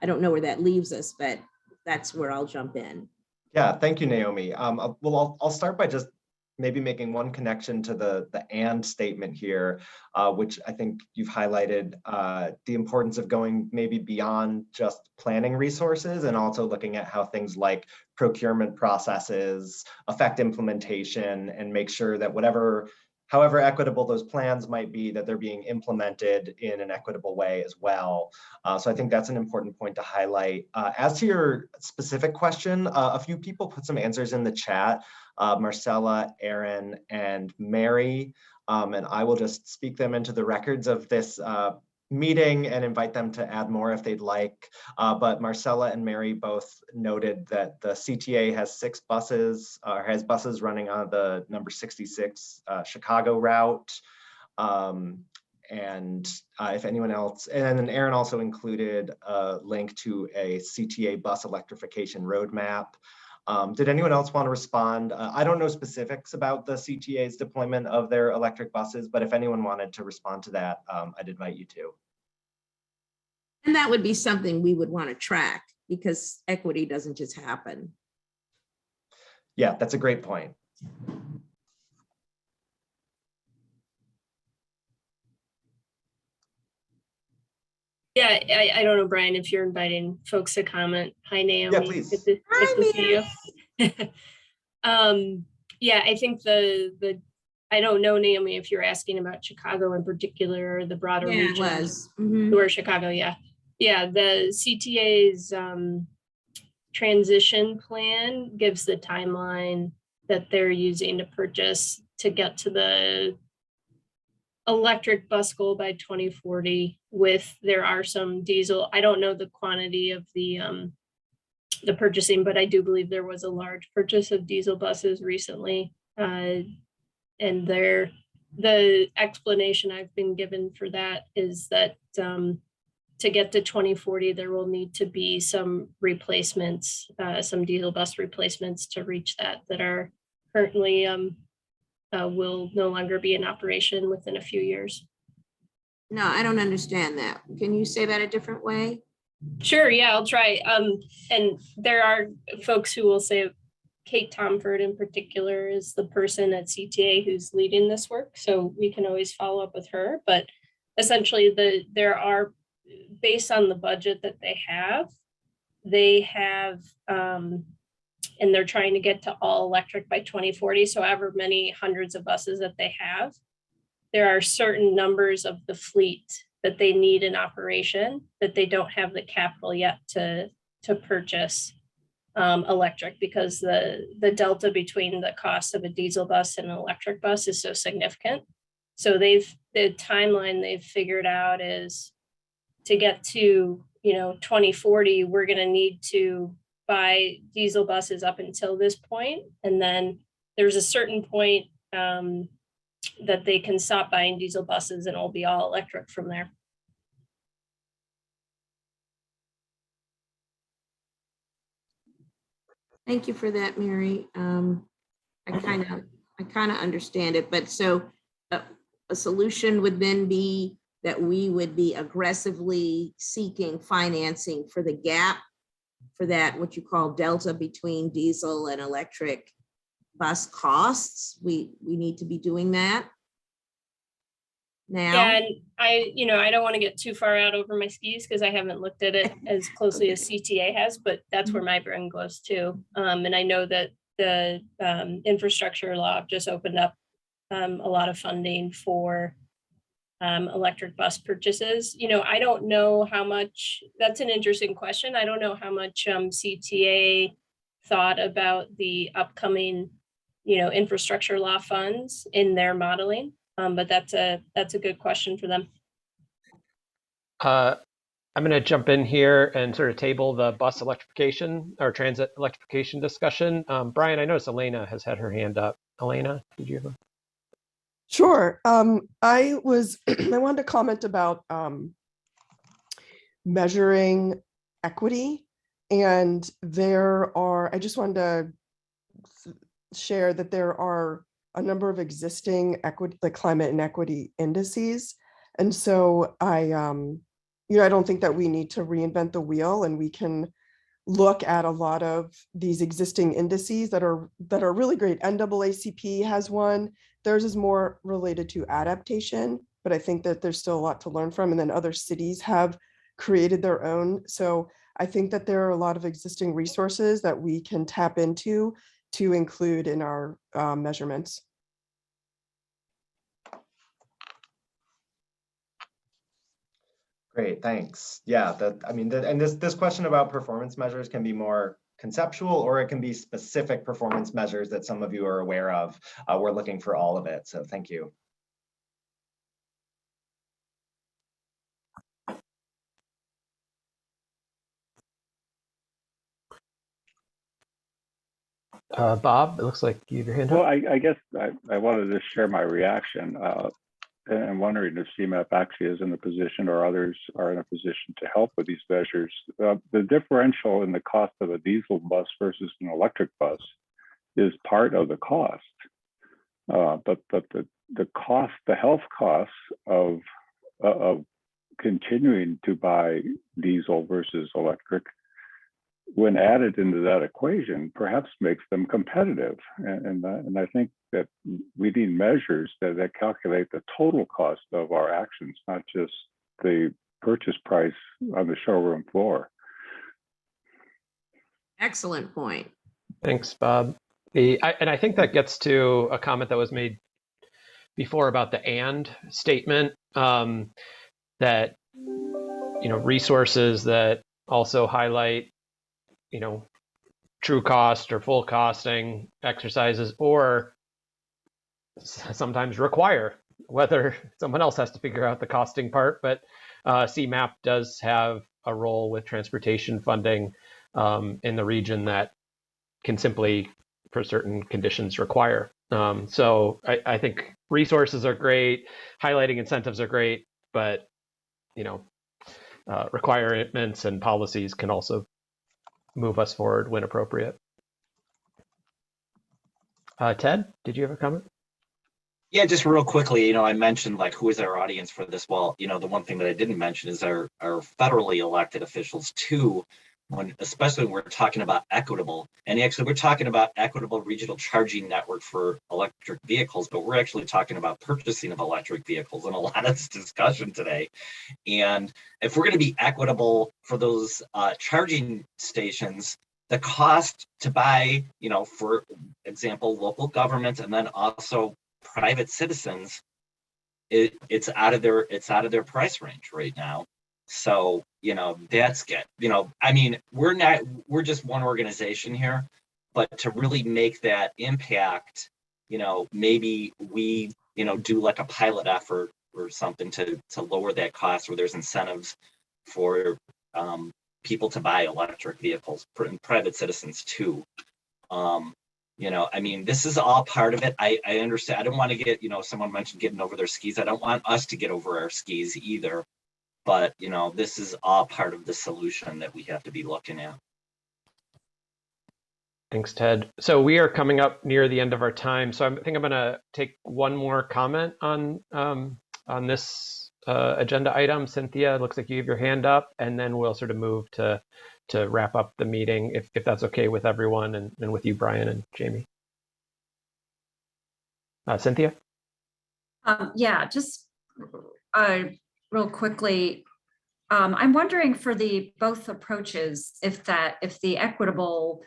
don't know where that leaves us, but that's where I'll jump in. Yeah, thank you, Naomi. Well, I'll start by just maybe making one connection to the and statement here, which I think you've highlighted the importance of going maybe beyond just planning resources and also looking at how things like procurement processes affect implementation and make sure that however equitable those plans might be, that they're being implemented in an equitable way as well. So I think that's an important point to highlight. As to your specific question, a few people put some answers in the chat, Marcella, Aaron, and Mary, and I will just speak them into the records of this meeting and invite them to add more if they'd like. But Marcella and Mary both noted that the CTA has 6 buses, or has buses running on the number 66 Chicago route. And if anyone else, and then Aaron also included a link to a Cta Bus Electrification Roadmap. Did anyone else want to respond? I don't know specifics about the CTA's deployment of their electric buses, but if anyone wanted to respond to that, I'd invite you to. And that would be something we would want to track because equity doesn't just happen. Yeah, that's a great point. Yeah, I don't know, Brian, if you're inviting folks to comment. Hi, Naomi. Yeah, please. Good to see you. Yeah, I think I don't know, Naomi, if you're asking about Chicago in particular, or the broader region. Yeah, it was. Or Chicago, yeah. Yeah, the CTA's transition plan gives the timeline that they're using to purchase to get to the electric bus goal by 2040 there are some diesel. I don't know the quantity of the purchasing, but I do believe there was a large purchase of diesel buses recently. And the explanation I've been given for that is that to get to 2040, there will need to be some replacements, some diesel bus replacements to reach that are currently will no longer be in operation within a few years. No, I don't understand that. Can you say that a different way? Sure, yeah, I'll try. And there are folks who will say, Kate Tomford in particular is the person at CTA who's leading this work. So we can always follow up with her. But essentially there are, based on the budget that they have, and they're trying to get to all electric by 2040. So however many hundreds of buses that they have, there are certain numbers of the fleet that they need in operation that they don't have the capital yet to purchase electric, because the delta between the cost of a diesel bus and an electric bus is so significant. So the timeline they've figured out is to get to 2040, we're going to need to buy diesel buses up until this point, and then there's a certain point that they can stop buying diesel buses and it'll be all electric from there. Thank you for that, Mary. I kind of understand it, but so a solution would then be that we would be aggressively seeking financing for the gap for that, what you call delta between diesel and electric bus costs. We need to be doing that now. Yeah, and I don't want to get too far out over my skis because I haven't looked at it as closely as CTA has, but that's where my brain goes too. And I know that the infrastructure law just opened up a lot of funding for electric bus purchases. I don't know how much, that's an interesting question. I don't know how much CTA thought about the upcoming, infrastructure law funds in their modeling. But that's a good question for them. I'm going to jump in here and sort of table the bus electrification or transit electrification discussion. Brian, I noticed Elena has had her hand up. Elena, did you have a... Sure. I wanted to comment about measuring equity, and I just wanted to share that there are a number of existing equity, like climate and equity indices. And so I don't think that we need to reinvent the wheel, and we can look at a lot of these existing indices that are really great. NAACP has one. Theirs is more related to adaptation, but I think that there's still a lot to learn from. And then other cities have created their own. So I think that there are a lot of existing resources that we can tap into to include in our measurements. Great, thanks. Yeah, this question about performance measures can be more conceptual, or it can be specific performance measures that some of you are aware of. We're looking for all of it, so thank you. Bob, it looks like you have your hand up. Well, I guess I wanted to share my reaction. And wondering if Cmap actually is in a position, or others are in a position, to help with these measures. The differential in the cost of a diesel bus versus an electric bus is part of the cost. But the cost, the health costs of continuing to buy diesel versus electric, when added into that equation, perhaps makes them competitive. And I think that we need measures that calculate the total cost of our actions, not just the purchase price on the showroom floor. Excellent point. Thanks, Bob. And I think that gets to a comment that was made before about the "and" statement, that resources that also highlight true cost or full costing exercises, or sometimes require, whether someone else has to figure out the costing part, but Cmap does have a role with transportation funding in the region that can simply, for certain conditions, require. So I think resources are great, highlighting incentives are great, but requirements and policies can also move us forward when appropriate. Ted, did you have a comment? Yeah, just real quickly, I mentioned who is our audience for this? Well, the one thing that I didn't mention is our federally elected officials too, especially when we're talking about equitable. And actually, we're talking about equitable regional charging network for electric vehicles, but we're actually talking about purchasing of electric vehicles in a lot of this discussion today. And if we're going to be equitable for those charging stations, the cost to buy, for example, local governments and then also private citizens, it's out of their price range right now. So, that's good. We're just one organization here, but to really make that impact, maybe we, do like a pilot effort or something to lower that cost, where there's incentives for people to buy electric vehicles, and private citizens too. This is all part of it. I understand. I don't want to get, someone mentioned getting over their skis. I don't want us to get over our skis either. But, this is all part of the solution that we have to be looking at. Thanks, Ted. So we are coming up near the end of our time. So I think I'm going to take one more comment on this agenda item. Cynthia, it looks like you have your hand up, and then we'll sort of move to to wrap up the meeting, if that's okay with everyone and with you, Brian and Jamie. Cynthia? Yeah, just real quickly, I'm wondering for both approaches, if the equitable,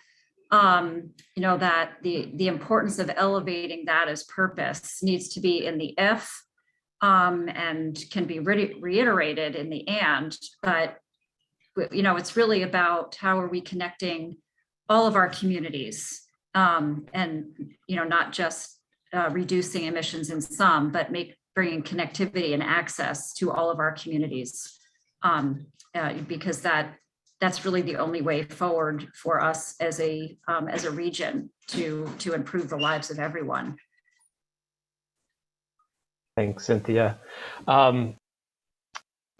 that the importance of elevating that as purpose needs to be in the if, and can be reiterated in the and, but it's really about how are we connecting all of our communities, and not just reducing emissions in some, but bringing connectivity and access to all of our communities, because that's really the only way forward for us as a region to improve the lives of everyone. Thanks, Cynthia.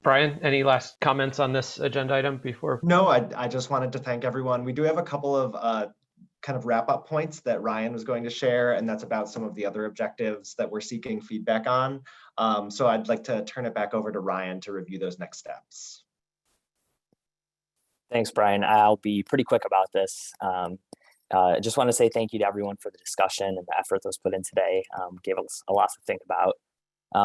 Brian, any last comments on this agenda item before? No, I just wanted to thank everyone. We do have a couple of kind of wrap up points that Ryan was going to share, and that's about some of the other objectives that we're seeking feedback on. So I'd like to turn it back over to Ryan to review those next steps. Thanks, Brian. I'll be pretty quick about this. I just want to say thank you to everyone for the discussion and the effort that was put in today. Gave us a lot to think about.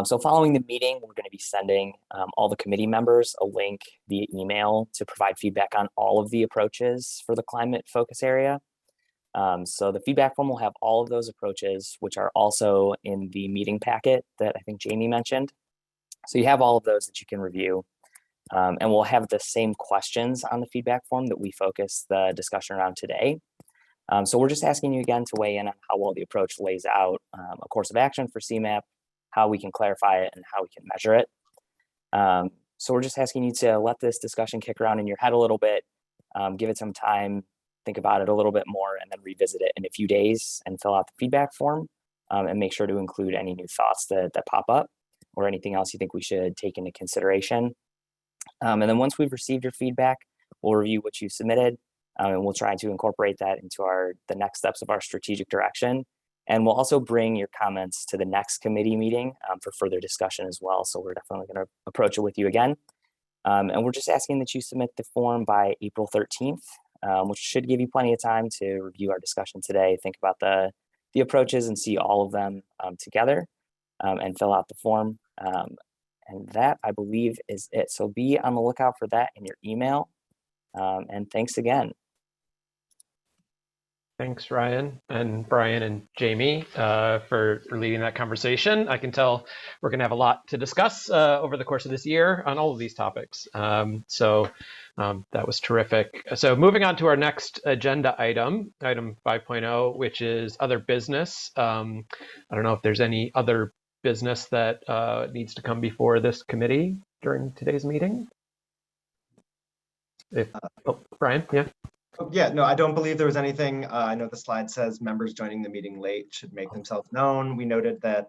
So following the meeting, we're going to be sending all the committee members a link via email to provide feedback on all of the approaches for the climate focus area. So the feedback form will have all of those approaches, which are also in the meeting packet that I think Jamie mentioned. So you have all of those that you can review. And we'll have the same questions on the feedback form that we focus the discussion around today. So we're just asking you again to weigh in on how well the approach lays out a course of action for Cmap, how we can clarify it, and how we can measure it. So we're just asking you to let this discussion kick around in your head a little bit, give it some time, think about it a little bit more, and then revisit it in a few days and fill out the feedback form, and make sure to include any new thoughts that pop up or anything else you think we should take into consideration. And then once we've received your feedback, we'll review what you submitted, and we'll try to incorporate that into the next steps of our strategic direction. And we'll also bring your comments to the next committee meeting for further discussion as well. So we're definitely going to approach it with you again. And we're just asking that you submit the form by April 13th, which should give you plenty of time to review our discussion today, think about the approaches and see all of them together, and fill out the form. And that, I believe, is it. So be on the lookout for that in your email. And thanks again. Thanks, Ryan and Brian and Jamie, for leading that conversation. I can tell we're going to have a lot to discuss over the course of this year on all of these topics. So that was terrific. So moving on to our next agenda item, item 5.0, which is other business. I don't know if there's any other business that needs to come before this committee during today's meeting. Brian, yeah. Yeah, no, I don't believe there was anything. I know the slide says members joining the meeting late should make themselves known. We noted that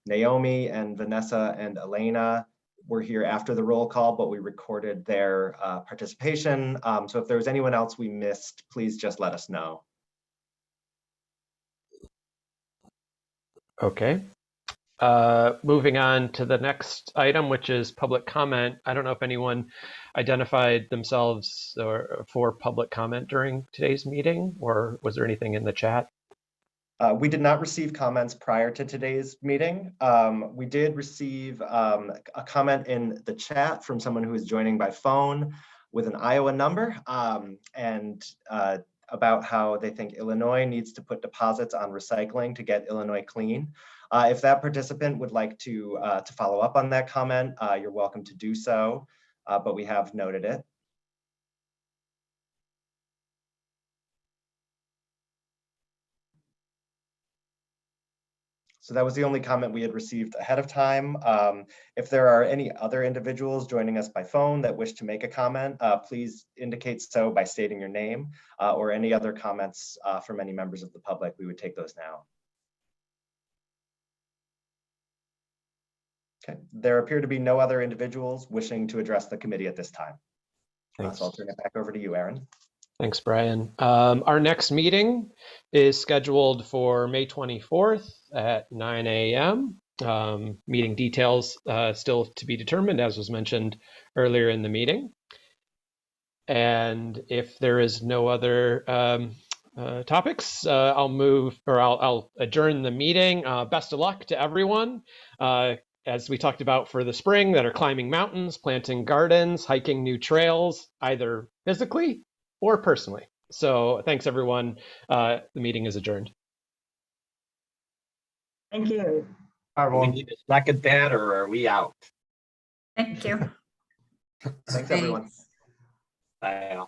Naomi and Vanessa and Elena were here after the roll call, but we recorded their participation. So if there was anyone else we missed, please just let us know. Okay. Moving on to the next item, which is public comment. I don't know if anyone identified themselves for public comment during today's meeting, or was there anything in the chat? We did not receive comments prior to today's meeting. We did receive a comment in the chat from someone who is joining by phone with an Iowa number, and about how they think Illinois needs to put deposits on recycling to get Illinois clean. If that participant would like to follow up on that comment, you're welcome to do so, but we have noted it. So that was the only comment we had received ahead of time. If there are any other individuals joining us by phone that wish to make a comment, please indicate so by stating your name, or any other comments from any members of the public. We would take those now. Okay, there appear to be no other individuals wishing to address the committee at this time. So I'll turn it back over to you, Aaron. Thanks, Brian. Our next meeting is scheduled for May 24th at 9 a.m. Meeting details still to be determined, as was mentioned earlier in the meeting. And if there is no other topics, I'll adjourn the meeting. Best of luck to everyone. As we talked about for the spring, that are climbing mountains, planting gardens, hiking new trails, either physically or personally. So thanks, everyone. The meeting is adjourned. Thank you. Bye, Do we need to second that, or are we out? Thank you. Thanks, everyone. Bye.